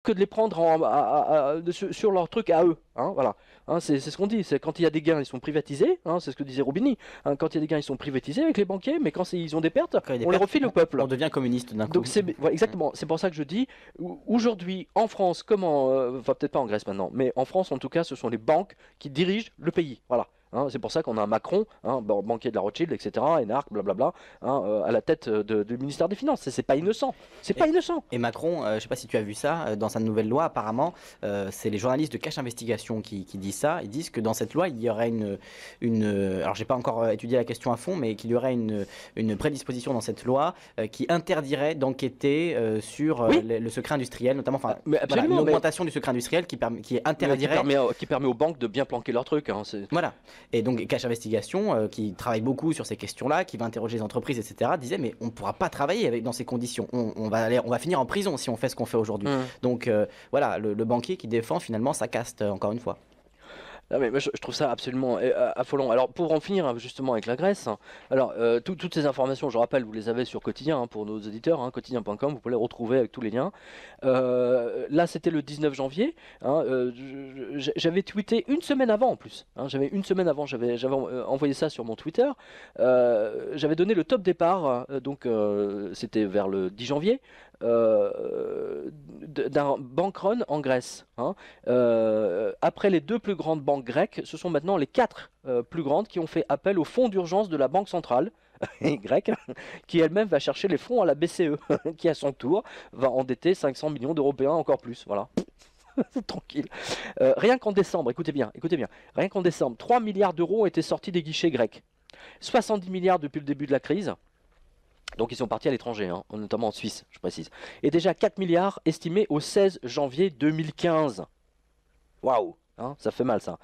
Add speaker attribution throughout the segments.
Speaker 1: que de les prendre sur leur truc à eux. Hein, voilà. Hein, c'est ce qu'on dit. C'est quand il y a des gains, ils sont privatisés. Hein, c'est ce que disait Roubini. Hein, quand il y a des gains, ils sont privatisés avec les banquiers, mais quand ils ont des pertes,
Speaker 2: Quand il y a des
Speaker 1: on les
Speaker 2: pertes,
Speaker 1: refile au peuple.
Speaker 2: on devient communiste d'un coup.
Speaker 1: Donc c'est voilà, exactement. C'est pour ça que je dis aujourd'hui en France, enfin peut-être pas en Grèce maintenant, mais en France en tout cas, ce sont les banques qui dirigent le pays. Voilà. Hein, c'est pour ça qu'on a un Macron, hein, banquier de la Rothschild, etc., énarque, blablabla, hein, à la tête du ministère des Finances. C'est pas innocent. C'est pas innocent.
Speaker 2: Et Macron, je ne sais pas si tu as vu ça, dans sa nouvelle loi, apparemment, c'est les journalistes de Cash Investigation qui disent ça. Ils disent que dans cette loi, il y aurait alors j'ai pas encore étudié la question à fond, mais qu'il y aurait une prédisposition dans cette loi qui interdirait d'enquêter sur
Speaker 1: Oui.
Speaker 2: le secret industriel, notamment, enfin,
Speaker 1: Mais
Speaker 2: voilà,
Speaker 1: absolument.
Speaker 2: une
Speaker 1: Mais
Speaker 2: augmentation du secret industriel qui interdirait.
Speaker 1: qui permet aux banques de bien planquer leurs trucs. Hein,
Speaker 2: Voilà. Et donc Cash Investigation, qui travaille beaucoup sur ces questions-là, qui va interroger les entreprises, etc., disait mais on ne pourra pas travailler dans ces conditions. On va finir en prison si on fait ce qu'on fait aujourd'hui. Donc voilà, le banquier qui défend finalement sa caste, encore une fois.
Speaker 1: Ah mais moi, je trouve ça absolument affolant. Alors pour en finir hein, justement avec la Grèce, hein, alors toutes ces informations, je rappelle, vous les avez sur Quotidien hein, pour nos éditeurs, hein, quotidien.com, vous pouvez les retrouver avec tous les liens. Là c'était le 19 janvier, hein, j'avais tweeté une semaine avant en plus, hein, j'avais envoyé ça sur mon Twitter, j'avais donné le top départ, donc c'était vers le 10 janvier, d'un bank run en Grèce. Hein. Après les deux plus grandes banques grecques, ce sont maintenant les quatre plus grandes qui ont fait appel au fonds d'urgence de la Banque centrale grecque, qui elle-même va chercher les fonds à la BCE, qui à son tour va endetter 500 millions d'Européens encore plus. Voilà. Tranquille. Rien qu'en décembre, écoutez bien, rien qu'en décembre, 3 milliards d'euros ont été sortis des guichets grecs. 70 milliards depuis le début de la crise. Donc ils sont partis à l'étranger, hein, notamment en Suisse, je précise. Et déjà 4 milliards estimés au 16 janvier 2015. Waouh, hein, ça fait mal ça.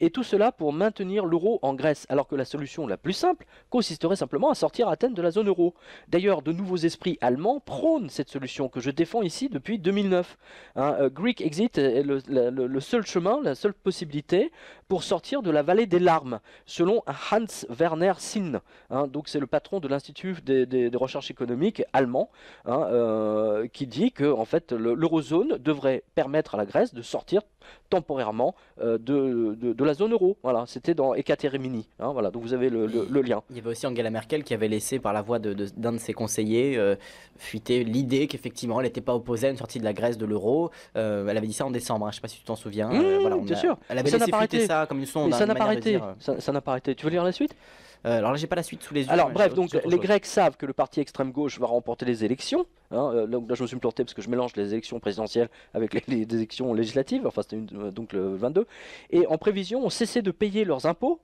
Speaker 1: Et tout cela pour maintenir l'euro en Grèce, alors que la solution la plus simple consisterait simplement à sortir Athènes de la zone euro. D'ailleurs, de nouveaux esprits allemands prônent cette solution que je défends ici depuis 2009. Hein, Greek Exit est le seul chemin, la seule possibilité pour sortir de la vallée des larmes, selon Hans Werner Sinn. Hein, donc c'est le patron de l'Institut des recherches économiques allemand, hein, qui dit que en fait l'eurozone devrait permettre à la Grèce de sortir temporairement de la zone euro. Voilà, c'était dans Ekaterimini. Hein, voilà, donc vous avez le lien.
Speaker 2: Il y avait aussi Angela Merkel qui avait laissé par la voix d'un de ses conseillers fuiter l'idée qu'effectivement elle n'était pas opposée à une sortie de la Grèce de l'euro. Elle avait dit ça en décembre, hein, je ne sais pas si tu t'en souviens. Voilà,
Speaker 1: Bien sûr.
Speaker 2: Elle avait laissé fuiter ça comme une sonde.
Speaker 1: Mais ça n'a pas arrêté. Ça n'a pas arrêté. Tu veux lire la suite?
Speaker 2: Alors là, j'ai pas la suite sous les yeux.
Speaker 1: Alors bref, donc les Grecs savent que le parti extrême gauche va remporter les élections. Hein, donc là, je me suis planté parce que je mélange les élections présidentielles avec les élections législatives. Enfin, c'était donc le 22. Et en prévision, ont cessé de payer leurs impôts.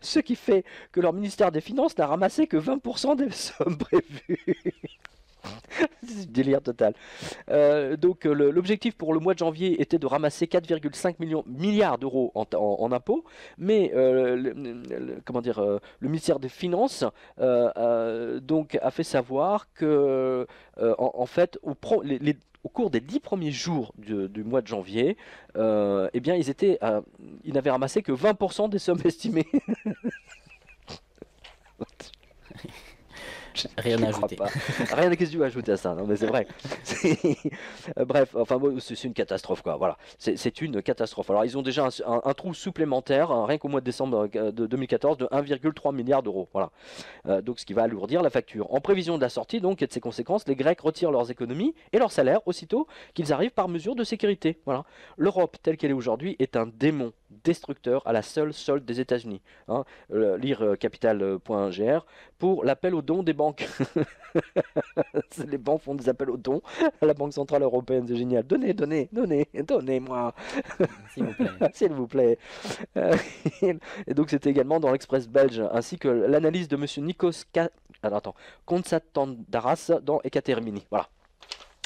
Speaker 1: Ce qui fait que leur ministère des Finances n'a ramassé que 20% des sommes prévues. C'est délire total. Donc l'objectif pour le mois de janvier était de ramasser 4,5 milliards d'euros en impôts, mais comment dire, le ministère des Finances donc a fait savoir que en fait au cours des 10 premiers jours du mois de janvier, eh bien ils n'avaient ramassé que 20% des sommes estimées.
Speaker 2: Rien à ajouter.
Speaker 1: Rien à question à ajouter à ça, non mais c'est vrai. Bref, enfin c'est une catastrophe quoi, voilà. C'est une catastrophe. Alors ils ont déjà un trou supplémentaire, hein, rien qu'au mois de décembre de 2014, de 1,3 milliard d'euros. Voilà. Donc ce qui va alourdir la facture. En prévision de la sortie donc et de ses conséquences, les Grecs retirent leurs économies et leurs salaires aussitôt qu'ils arrivent par mesure de sécurité. Voilà. L'Europe telle qu'elle est aujourd'hui est un démon destructeur à la seule solde des États-Unis. Hein. Lire capital.gr pour l'appel aux dons des banques. Les banques font des appels aux dons à la Banque Centrale Européenne, c'est génial. Donnez-moi.
Speaker 2: S'il vous plaît.
Speaker 1: S'il vous plaît. Et donc c'était également dans l'Express belge, ainsi que l'analyse de monsieur Nikos Konstantaras dans Ekaterimini. Voilà.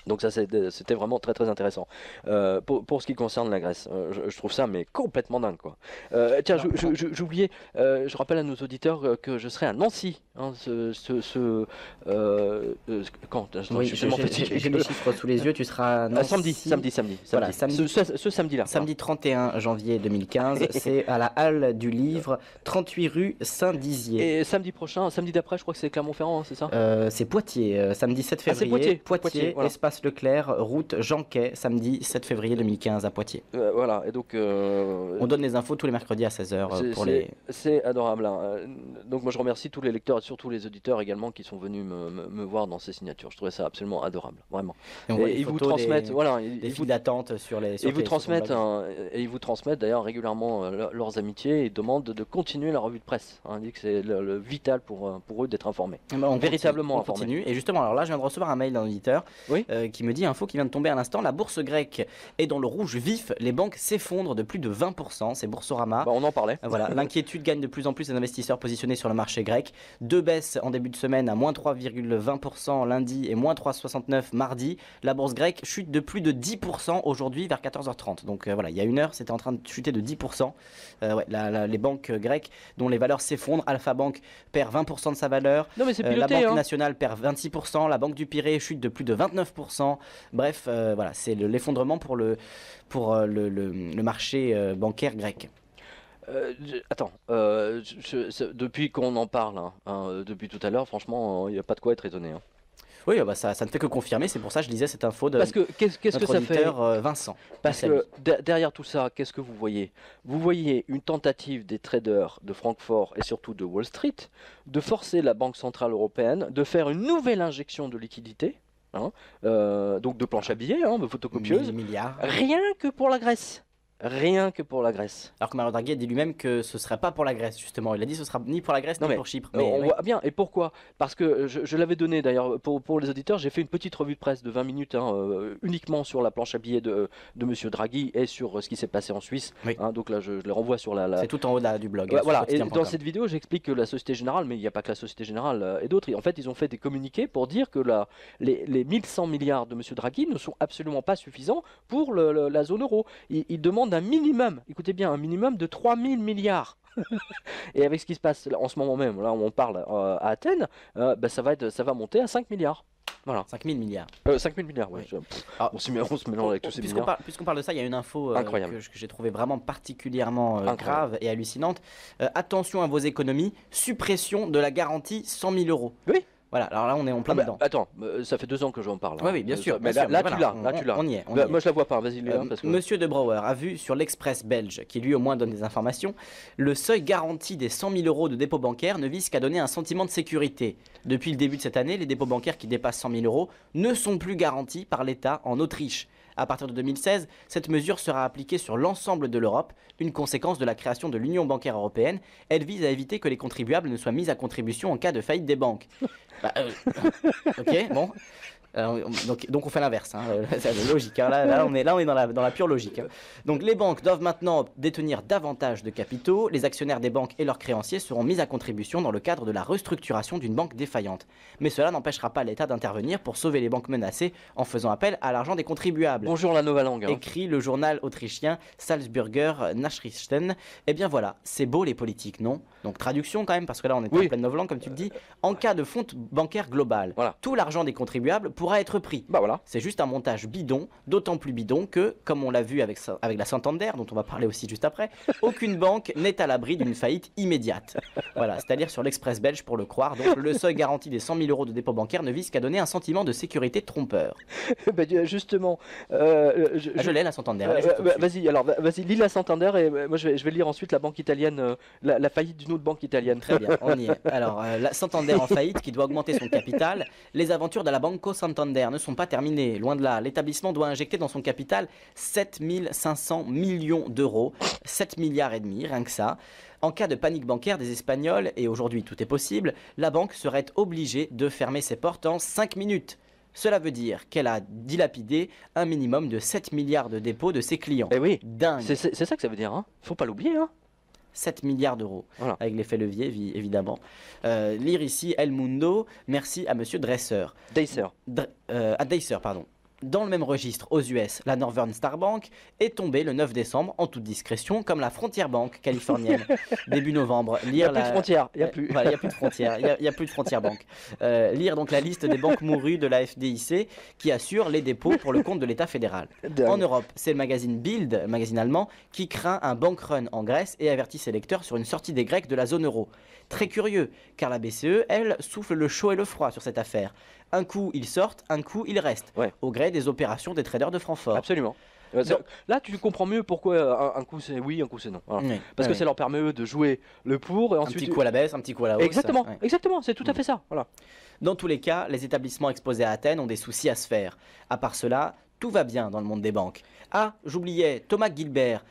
Speaker 1: Donc ça c'était vraiment très très intéressant pour ce qui concerne la Grèce. Je trouve ça mais complètement dingue quoi. Tiens, j'oubliais, je rappelle à nos auditeurs que je serai à Nancy. Hein, quand
Speaker 2: oui, j'ai les chiffres sous les yeux. Tu seras à Nancy.
Speaker 1: Samedi.
Speaker 2: Voilà,
Speaker 1: ce samedi-là.
Speaker 2: Samedi 31 janvier 2015, c'est à la Halle du Livre, 38 rue Saint-Dizier.
Speaker 1: Et samedi prochain, samedi d'après, je crois que c'est Clermont-Ferrand, hein, c'est ça?
Speaker 2: C'est Poitiers, samedi 7 février.
Speaker 1: Poitiers,
Speaker 2: voilà. Espace Place Leclerc, route Jean Quay, samedi 7 février 2015 à Poitiers.
Speaker 1: Voilà, et donc
Speaker 2: On donne les infos tous les mercredis à 16h pour les...
Speaker 1: c'est adorable, hein. Donc moi je remercie tous les lecteurs et surtout les auditeurs également qui sont venus me voir dans ces signatures. Je trouvais ça absolument adorable, vraiment.
Speaker 2: Et on voit
Speaker 1: Et
Speaker 2: les
Speaker 1: ils vous
Speaker 2: photos
Speaker 1: transmettent, voilà,
Speaker 2: des
Speaker 1: ils vous
Speaker 2: files d'attente sur les...
Speaker 1: et vous transmettent, et ils vous transmettent d'ailleurs régulièrement leurs amitiés et demandent de continuer la revue de presse. Hein, on dit que c'est le vital pour eux d'être informés. Véritablement
Speaker 2: on
Speaker 1: informés.
Speaker 2: continue. Et justement, alors là, je viens de recevoir un mail d'un auditeur
Speaker 1: Oui.
Speaker 2: qui me dit info qui vient de tomber à l'instant. La bourse grecque est dans le rouge vif. Les banques s'effondrent de plus de 20%. C'est Boursorama.
Speaker 1: Bah, on en parlait.
Speaker 2: Voilà, l'inquiétude gagne de plus en plus les investisseurs positionnés sur le marché grec. Deux baisses en début de semaine à moins 3,20% lundi et moins 3,69 mardi. La bourse grecque chute de plus de 10% aujourd'hui vers 14h30. Donc voilà, il y a une heure, c'était en train de chuter de 10%. Les banques grecques dont les valeurs s'effondrent. Alpha Bank perd 20% de sa valeur.
Speaker 1: Non mais c'est
Speaker 2: La
Speaker 1: piloté,
Speaker 2: Banque
Speaker 1: hein.
Speaker 2: nationale perd 26%. La Banque du Pirée chute de plus de 29%. Bref, voilà, c'est l'effondrement pour le marché bancaire grec.
Speaker 1: Attends, depuis qu'on en parle, depuis tout à l'heure, franchement, il n'y a pas de quoi être étonné, hein.
Speaker 2: Oui, bah ça ne fait que confirmer. C'est pour ça que je lisais cette info de
Speaker 1: Parce que qu'est-ce que
Speaker 2: notre
Speaker 1: ça fait?
Speaker 2: auditeur Vincent.
Speaker 1: Parce que derrière tout ça, qu'est-ce que vous voyez? Vous voyez une tentative des traders de Francfort et surtout de Wall Street de forcer la Banque Centrale Européenne de faire une nouvelle injection de liquidité, hein, donc de planche à billets, hein, de photocopieuses,
Speaker 2: milliards.
Speaker 1: rien que pour la Grèce. Rien que pour la Grèce.
Speaker 2: Alors que Mario Draghi a dit lui-même que ce ne serait pas pour la Grèce, justement. Il a dit que ce sera ni pour la Grèce
Speaker 1: Non,
Speaker 2: ni
Speaker 1: mais
Speaker 2: pour Chypre.
Speaker 1: on voit bien. Et pourquoi? Parce que je l'avais donné d'ailleurs pour les auditeurs. J'ai fait une petite revue de presse de 20 minutes, hein, uniquement sur la planche à billets de Monsieur Draghi et sur ce qui s'est passé en Suisse.
Speaker 2: Oui.
Speaker 1: Hein, donc là, je les renvoie sur la.
Speaker 2: C'est tout en haut du blog.
Speaker 1: Ouais,
Speaker 2: sur
Speaker 1: voilà. Et
Speaker 2: quotidien.com.
Speaker 1: dans cette vidéo, j'explique que la Société Générale, mais il n'y a pas que la Société Générale et d'autres, en fait, ils ont fait des communiqués pour dire que les 1100 milliards de Monsieur Draghi ne sont absolument pas suffisants pour la zone euro. Ils demandent un minimum. Écoutez bien, un minimum de 3000 milliards. Et avec ce qui se passe là, en ce moment même, là où on parle à Athènes, bah, ça va monter à 5 milliards. Voilà.
Speaker 2: 5000 milliards.
Speaker 1: 5000 milliards, ouais.
Speaker 2: Oui.
Speaker 1: On se mélange avec tous ces milliards.
Speaker 2: Puisqu'on parle de ça, il y a une info
Speaker 1: Incroyable.
Speaker 2: que j'ai trouvé vraiment particulièrement
Speaker 1: Incroyable.
Speaker 2: grave et hallucinante. Attention à vos économies, suppression de la garantie 100 000 euros.
Speaker 1: Oui.
Speaker 2: Voilà, alors là on est en plein dedans.
Speaker 1: Attends, ça fait 2 ans que j'en parle.
Speaker 2: Oui, oui, bien sûr.
Speaker 1: Mais
Speaker 2: bien
Speaker 1: là,
Speaker 2: sûr,
Speaker 1: là,
Speaker 2: voilà,
Speaker 1: tu l'as.
Speaker 2: on y est.
Speaker 1: Moi, je la vois pas. Vas-y, Léa, parce que...
Speaker 2: Monsieur De Brouwer a vu sur l'Express belge, qui lui au moins donne des informations, le seuil garanti des 100 000 euros de dépôt bancaire ne vise qu'à donner un sentiment de sécurité. Depuis le début de cette année, les dépôts bancaires qui dépassent 100 000 euros ne sont plus garantis par l'État en Autriche. À partir de 2016, cette mesure sera appliquée sur l'ensemble de l'Europe, une conséquence de la création de l'Union bancaire européenne. Elle vise à éviter que les contribuables ne soient mis à contribution en cas de faillite des banques. Ok, bon. Donc on fait l'inverse, hein. C'est logique, hein. Là on est dans la pure logique, hein. Donc les banques doivent maintenant détenir davantage de capitaux, les actionnaires des banques et leurs créanciers seront mis à contribution dans le cadre de la restructuration d'une banque défaillante. Mais cela n'empêchera pas l'État d'intervenir pour sauver les banques menacées en faisant appel à l'argent des contribuables.
Speaker 1: Bonjour la nouvelle langue. Hein.
Speaker 2: Écrit le journal autrichien Salzburger Nachrichten. Eh bien voilà, c'est beau les politiques, non? Donc traduction quand même, parce que là on est en pleine novlangue comme tu le dis. En cas de fonte bancaire globale,
Speaker 1: voilà,
Speaker 2: tout l'argent des contribuables pourra être pris.
Speaker 1: Bah voilà.
Speaker 2: C'est juste un montage bidon, d'autant plus bidon que, comme on l'a vu avec la Santander, dont on va parler aussi juste après, aucune banque n'est à l'abri d'une faillite immédiate. Voilà, c'est-à-dire sur l'Express belge pour le croire. Donc le seuil garanti des 100 000 euros de dépôt bancaire ne vise qu'à donner un sentiment de sécurité trompeur.
Speaker 1: Bah, justement,
Speaker 2: je l'ai la Santander.
Speaker 1: Vas-y, alors vas-y, lis la Santander et moi je vais lire ensuite la banque italienne, la faillite d'une autre banque italienne.
Speaker 2: Très bien, on y est. Alors la Santander en faillite qui doit augmenter son capital. Les aventures de la Banco Santander ne sont pas terminées, loin de là. L'établissement doit injecter dans son capital 7 500 millions d'euros, 7 milliards et demi, rien que ça. En cas de panique bancaire des Espagnols, et aujourd'hui tout est possible, la banque serait obligée de fermer ses portes en 5 minutes. Cela veut dire qu'elle a dilapidé un minimum de 7 milliards de dépôts de ses clients.
Speaker 1: Eh oui,
Speaker 2: dingue.
Speaker 1: C'est ça que ça veut dire, hein. Faut pas l'oublier, hein.
Speaker 2: 7 milliards d'euros, voilà, avec l'effet levier, évidemment. Lire ici El Mundo, merci à monsieur Dresser.
Speaker 1: Deiser.
Speaker 2: À Deiser, pardon. Dans le même registre, aux US, la Northern Star Bank est tombée le 9 décembre, en toute discrétion, comme la Frontier Bank californienne. Début novembre.
Speaker 1: Il n'y a plus de frontières. Il n'y a plus.
Speaker 2: Voilà, il n'y a plus de frontières. Il n'y a plus de Frontier Bank. Lire donc la liste des banques mourues de la FDIC qui assure les dépôts pour le compte de l'État fédéral. En Europe, c'est le magazine Bild, magazine allemand, qui craint un bank run en Grèce et avertit ses lecteurs sur une sortie des Grecs de la zone euro. Très curieux, car la BCE, elle, souffle le chaud et le froid sur cette affaire. Un coup, ils sortent, un coup, ils restent,
Speaker 1: Ouais.
Speaker 2: au gré des opérations des traders de Francfort.
Speaker 1: Absolument.
Speaker 2: Donc-
Speaker 1: Là, tu comprends mieux pourquoi un coup c'est oui, un coup c'est non. Voilà.
Speaker 2: Oui,
Speaker 1: Parce
Speaker 2: oui,
Speaker 1: que ça leur permet eux de jouer le pour et
Speaker 2: un
Speaker 1: ensuite.
Speaker 2: petit coup à la baisse, un petit coup à la hausse.
Speaker 1: Exactement,
Speaker 2: Ouais.
Speaker 1: exactement, c'est tout à fait ça. Voilà.
Speaker 2: Dans tous les cas, les établissements exposés à Athènes ont des soucis à se faire. À part cela, tout va bien dans le monde des banques. Ah, j'oubliais, Thomas Gilbert,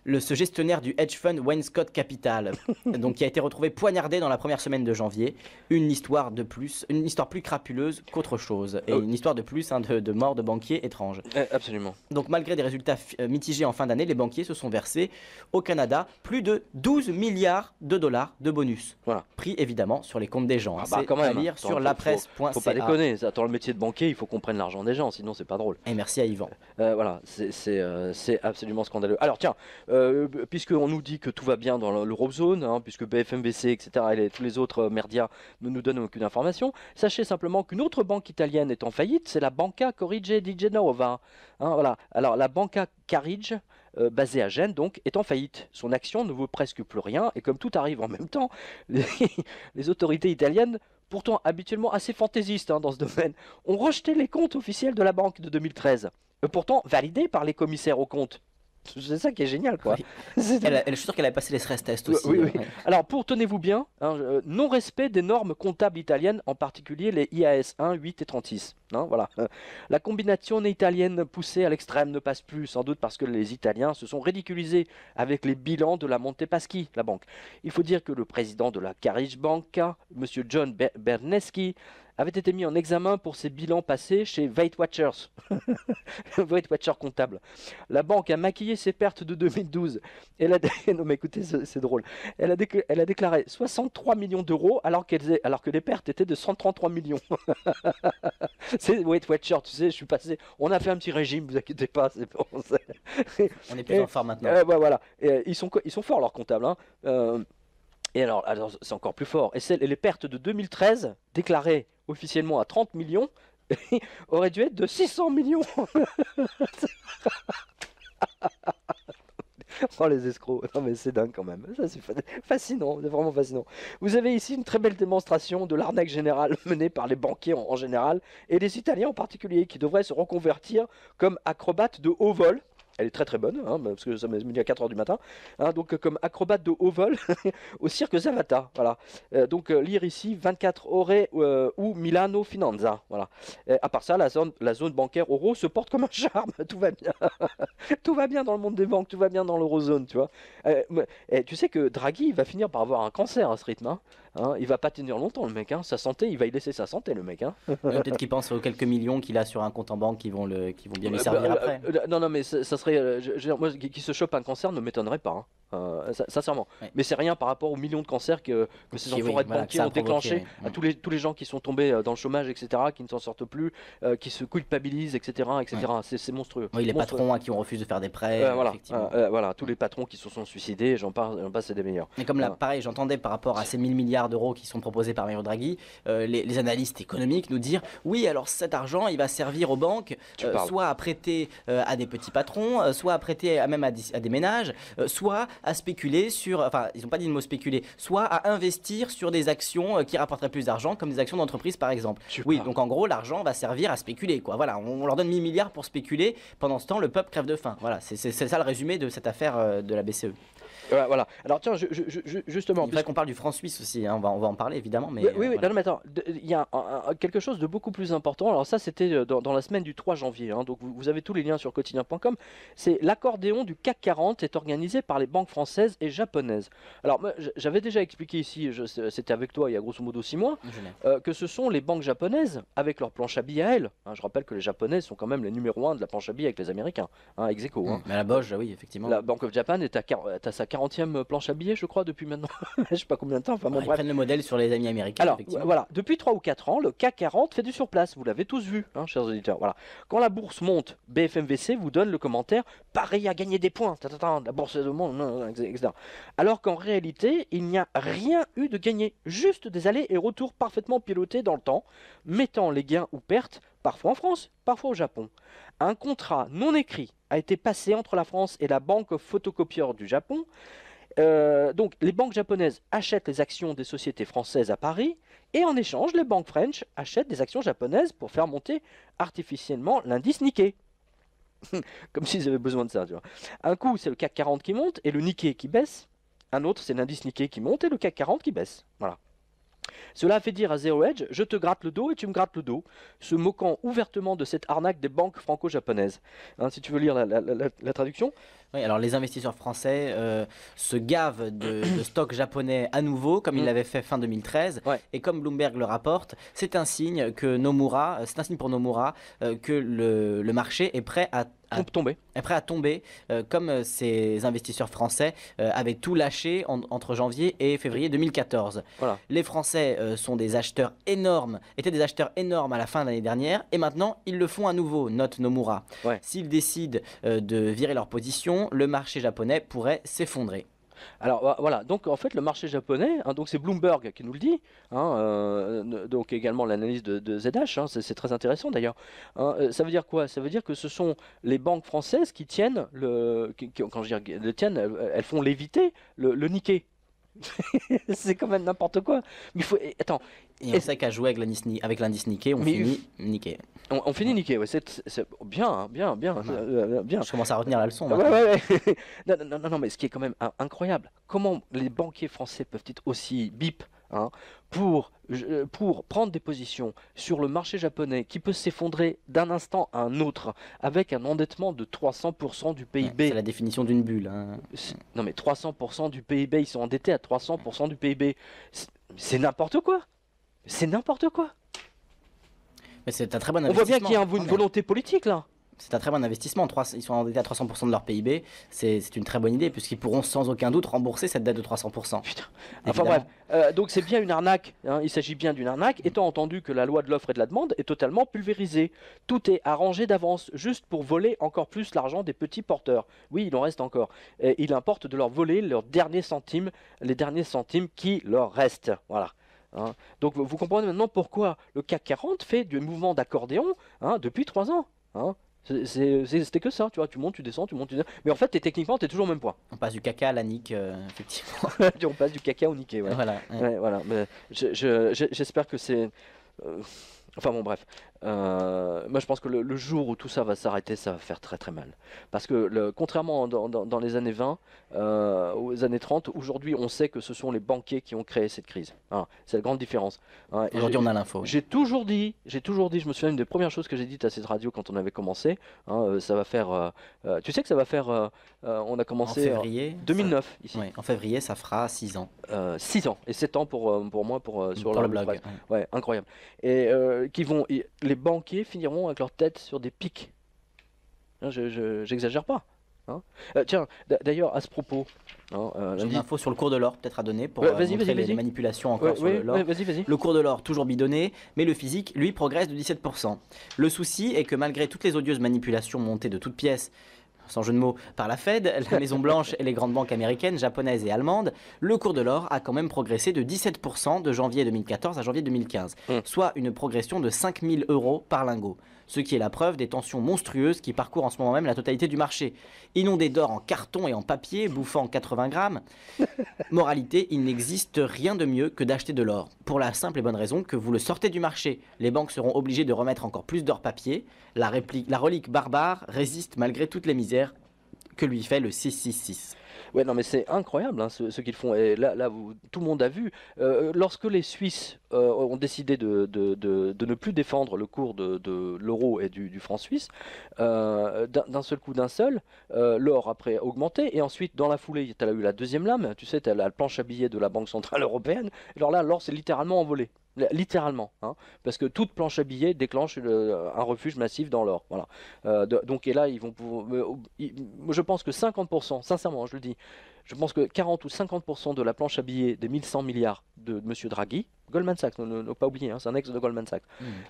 Speaker 2: ce gestionnaire du hedge fund Wainscott Capital, donc qui a été retrouvé poignardé dans la première semaine de janvier. Une histoire plus crapuleuse qu'autre chose, et une histoire de plus de mort de banquiers étranges.
Speaker 1: Absolument.
Speaker 2: Donc malgré des résultats mitigés en fin d'année, les banquiers se sont versés au Canada plus de 12 milliards de dollars de bonus.
Speaker 1: Voilà.
Speaker 2: Pris évidemment sur les comptes des gens.
Speaker 1: Ah bah,
Speaker 2: C'est
Speaker 1: quand même,
Speaker 2: à lire
Speaker 1: attends,
Speaker 2: sur lapresse.ca.
Speaker 1: Faut pas déconner, attends, le métier de banquier, il faut qu'on prenne l'argent des gens, sinon c'est pas drôle.
Speaker 2: Et merci à Yvan.
Speaker 1: Voilà, c'est absolument scandaleux. Alors tiens, puisqu'on nous dit que tout va bien dans l'eurozone, hein, puisque BFMBC, etc., et tous les autres médias ne nous donnent aucune information, sachez simplement qu'une autre banque italienne est en faillite, c'est la Banca Carige di Genova. Hein, voilà. Alors la Banca Carige, basée à Gênes, donc, est en faillite. Son action ne vaut presque plus rien, et comme tout arrive en même temps, les autorités italiennes, pourtant habituellement assez fantaisistes hein, dans ce domaine, ont rejeté les comptes officiels de la banque de 2013, pourtant validés par les commissaires aux comptes. C'est ça qui est génial, quoi.
Speaker 2: Oui. Je suis sûr qu'elle a passé les stress tests aussi.
Speaker 1: Oui, oui.
Speaker 2: Ouais.
Speaker 1: Alors, tenez-vous bien, hein, non-respect des normes comptables italiennes, en particulier les IAS 1, 8 et 36. Hein, voilà. La combinaison italienne poussée à l'extrême ne passe plus, sans doute parce que les Italiens se sont ridiculisés avec les bilans de la Montepaschi, la banque. Il faut dire que le président de la Carige Banca, M. John Berneschi, avait été mis en examen pour ses bilans passés chez Weight Watchers, Weight Watcher comptable. La banque a maquillé ses pertes de 2012. Non mais écoutez, c'est drôle. Elle a déclaré 63 millions d'euros alors que les pertes étaient de 133 millions. C'est Weight Watcher, tu sais, je suis passé. On a fait un petit régime, vous inquiétez pas. C'est bon,
Speaker 2: On est plus en forme maintenant.
Speaker 1: bah, voilà. Ils sont forts leurs comptables. Hein. Et alors c'est encore plus fort. Et les pertes de 2013, déclarées officiellement à 30 millions, auraient dû être de 600 millions. Oh les escrocs, non mais c'est dingue quand même, ça c'est fascinant, c'est vraiment fascinant. Vous avez ici une très belle démonstration de l'arnaque générale menée par les banquiers en général, et les Italiens en particulier, qui devraient se reconvertir comme acrobates de haut vol. Elle est très très bonne, hein, parce que ça m'a mis à 4h du matin. Hein, donc comme acrobate de haut vol au cirque Zavata. Voilà. Lire ici 24 ore ou Milano Finanza. Voilà. À part ça, la zone bancaire euro se porte comme un charme. Tout va bien. Tout va bien dans le monde des banques, tout va bien dans l'eurozone, tu vois. Tu sais que Draghi il va finir par avoir un cancer à ce rythme. Hein, il va pas tenir longtemps le mec, hein. Sa santé, il va y laisser sa santé le mec. Hein.
Speaker 2: Peut-être qu'il pense aux quelques millions qu'il a sur un compte en banque qui vont bien lui servir après.
Speaker 1: Non mais ça serait, moi qui se chope un cancer ne m'étonnerait pas. Hein. Sincèrement.
Speaker 2: Ouais.
Speaker 1: Mais c'est rien par rapport aux millions de cancers que ces enfoirés de banquiers ont déclenché, à tous les gens qui sont tombés dans le chômage, etc., qui ne s'en sortent plus, qui se culpabilisent, etc., etc. Ouais. C'est monstrueux.
Speaker 2: Oui, les
Speaker 1: monstrueux.
Speaker 2: patrons à qui on refuse de faire des prêts.
Speaker 1: Voilà, tous les patrons qui se sont suicidés, j'en passe, c'est des meilleurs.
Speaker 2: Mais comme là, pareil, j'entendais par rapport à ces 1000 milliards d'euros qui sont proposés par Mario Draghi, les analystes économiques nous dire oui, alors cet argent, il va servir aux banques, soit à prêter à des petits patrons, soit à prêter même à des ménages, soit à spéculer sur, enfin, ils n'ont pas dit le mot spéculer, soit à investir sur des actions qui rapporteraient plus d'argent, comme des actions d'entreprise par exemple. Oui, donc en gros, l'argent va servir à spéculer, quoi. Voilà, on leur donne 1000 milliards pour spéculer, pendant ce temps, le peuple crève de faim. Voilà, c'est ça le résumé de cette affaire de la BCE.
Speaker 1: Voilà. Alors tiens, justement,
Speaker 2: il faudrait qu'on parle du franc suisse aussi, hein. on va en parler évidemment. Mais,
Speaker 1: oui,
Speaker 2: voilà.
Speaker 1: non, mais attends, il y a quelque chose de beaucoup plus important. Alors ça, c'était dans la semaine du 3 janvier. Hein, donc vous avez tous les liens sur quotidien.com. C'est l'accordéon du CAC 40 est organisé par les banques françaises et japonaises. Alors moi, j'avais déjà expliqué ici, c'était avec toi il y a grosso modo 6 mois, que ce sont les banques japonaises avec leur planche à billets à elles. Hein, je rappelle que les japonaises sont quand même les numéros 1 de la planche à billets avec les Américains, hein, ex aequo. Hein.
Speaker 2: Mais la Bosch, oui, effectivement.
Speaker 1: La Bank of Japan est à sa 40e planche à billets, je crois, depuis maintenant. Je sais pas combien de temps. Enfin, bon,
Speaker 2: ils prennent le modèle sur les amis américains.
Speaker 1: Alors, voilà, depuis 3 ou 4 ans, le CAC 40 fait du surplace. Vous l'avez tous vu, hein, chers auditeurs. Voilà. Quand la bourse monte, BFMVC vous donne le commentaire pareil à gagner des points. La bourse de monde, etc. Alors qu'en réalité, il n'y a rien eu de gagné. Juste des allers et retours parfaitement pilotés dans le temps, mettant les gains ou pertes parfois en France, parfois au Japon. Un contrat non écrit a été passé entre la France et la banque photocopieur du Japon. Donc les banques japonaises achètent les actions des sociétés françaises à Paris, et en échange, les banques French achètent des actions japonaises pour faire monter artificiellement l'indice Nikkei. Comme s'ils avaient besoin de ça, tu vois. Un coup, c'est le CAC 40 qui monte et le Nikkei qui baisse. Un autre, c'est l'indice Nikkei qui monte et le CAC 40 qui baisse. Voilà. Cela a fait dire à Zero Hedge, je te gratte le dos et tu me grattes le dos, se moquant ouvertement de cette arnaque des banques franco-japonaises. Hein, si tu veux lire la traduction.
Speaker 2: Oui, alors les investisseurs français se gavent de stocks japonais à nouveau, comme ils l'avaient fait fin 2013.
Speaker 1: Ouais.
Speaker 2: Et comme Bloomberg le rapporte, c'est un signe que Nomura, c'est un signe pour Nomura que le marché est prêt à
Speaker 1: tomber.
Speaker 2: Comme ces investisseurs français avaient tout lâché entre janvier et février 2014.
Speaker 1: Voilà.
Speaker 2: Les Français sont des acheteurs énormes, étaient des acheteurs énormes à la fin de l'année dernière, et maintenant ils le font à nouveau, note Nomura.
Speaker 1: Ouais.
Speaker 2: S'ils décident de virer leur position, le marché japonais pourrait s'effondrer.
Speaker 1: Alors voilà, donc en fait le marché japonais, hein, donc c'est Bloomberg qui nous le dit, hein, donc également l'analyse de ZH, hein, c'est très intéressant d'ailleurs. Hein, ça veut dire quoi? Ça veut dire que ce sont les banques françaises qui tiennent, quand je dis le tiennent, elles font léviter le Nikkei. C'est quand même n'importe quoi. Mais il faut, attends.
Speaker 2: Et on sait qu'à jouer avec l'indice Nikkei, on finit Nikkei.
Speaker 1: On finit Nikkei, ouais, c'est bien, hein, bien.
Speaker 2: Je commence à retenir la leçon.
Speaker 1: Ouais. Non, mais ce qui est quand même incroyable, comment les banquiers français peuvent être aussi bip, hein, pour prendre des positions sur le marché japonais qui peut s'effondrer d'un instant à un autre avec un endettement de 300% du PIB.
Speaker 2: C'est la définition d'une bulle. Hein.
Speaker 1: Non mais 300% du PIB, ils sont endettés à 300% du PIB. C'est n'importe quoi. C'est n'importe quoi.
Speaker 2: Mais c'est un très bon
Speaker 1: investissement. On voit bien qu'il y a une volonté politique là.
Speaker 2: C'est un très bon investissement. Ils sont endettés à 300% de leur PIB. C'est une très bonne idée puisqu'ils pourront sans aucun doute rembourser cette dette de 300%.
Speaker 1: Putain. Enfin bref, donc c'est bien une arnaque. Hein, il s'agit bien d'une arnaque, étant entendu que la loi de l'offre et de la demande est totalement pulvérisée. Tout est arrangé d'avance, juste pour voler encore plus l'argent des petits porteurs. Oui, il en reste encore. Et il importe de leur voler leurs derniers centimes, les derniers centimes qui leur restent. Voilà. Hein. Donc vous comprenez maintenant pourquoi le CAC 40 fait du mouvement d'accordéon, hein, depuis 3 ans. Hein. C'était que ça, tu vois, tu montes, tu descends, tu montes, tu descends. Mais en fait, techniquement, tu es toujours au même point.
Speaker 2: On passe du caca à la nique, effectivement.
Speaker 1: On passe du caca au niqué, ouais.
Speaker 2: Voilà.
Speaker 1: Ouais, voilà. Mais j'espère que c'est... Enfin bon, bref. Moi, je pense que le jour où tout ça va s'arrêter, ça va faire très très mal. Parce que contrairement dans les années 20, aux années 30, aujourd'hui, on sait que ce sont les banquiers qui ont créé cette crise. Hein, c'est la grande différence. Hein,
Speaker 2: aujourd'hui, on a l'info.
Speaker 1: J'ai toujours dit, je me souviens, une des premières choses que j'ai dites à cette radio quand on avait commencé, hein, ça va faire... tu sais que ça va faire... on a commencé
Speaker 2: en février,
Speaker 1: 2009 ici.
Speaker 2: Ouais, en février, ça fera 6 ans.
Speaker 1: 6 ans et 7 ans pour moi sur
Speaker 2: le blog.
Speaker 1: Ouais, incroyable. Et les banquiers finiront avec leur tête sur des pics. Hein, j'exagère pas. Hein. Tiens, d'ailleurs, à ce propos, hein,
Speaker 2: j'ai une info sur le cours de l'or peut-être à donner pour
Speaker 1: vas-y,
Speaker 2: montrer les manipulations encore sur l'or.
Speaker 1: Vas-y.
Speaker 2: Le cours de l'or toujours bidonné, mais le physique, lui, progresse de 17%. Le souci est que malgré toutes les odieuses manipulations montées de toutes pièces, sans jeu de mots, par la Fed, la Maison Blanche et les grandes banques américaines, japonaises et allemandes, le cours de l'or a quand même progressé de 17% de janvier 2014 à janvier 2015, soit une progression de 5 000 € par lingot. Ce qui est la preuve des tensions monstrueuses qui parcourent en ce moment même la totalité du marché. Inondé d'or en carton et en papier, bouffant 80 grammes. Moralité, il n'existe rien de mieux que d'acheter de l'or. Pour la simple et bonne raison que vous le sortez du marché. Les banques seront obligées de remettre encore plus d'or papier. La relique barbare résiste malgré toutes les misères que lui fait le 666.
Speaker 1: Ouais, non, mais c'est incroyable hein, ce qu'ils font. Et là tout le monde a vu. Lorsque les Suisses ont décidé de ne plus défendre le cours de l'euro et du franc suisse, d'un seul coup, l'or après a augmenté. Et ensuite, dans la foulée, tu as eu la deuxième lame. Tu sais, tu as la planche à billets de la Banque Centrale Européenne. Alors là, l'or s'est littéralement envolé. Littéralement, hein, parce que toute planche à billets déclenche un refuge massif dans l'or. Voilà. Donc, et là, ils vont pouvoir, je pense que 50%, sincèrement, je le dis, je pense que 40 ou 50% de la planche à billets des 1100 milliards de M. Draghi, Goldman Sachs, ne pas oublier, hein, c'est un ex de Goldman Sachs,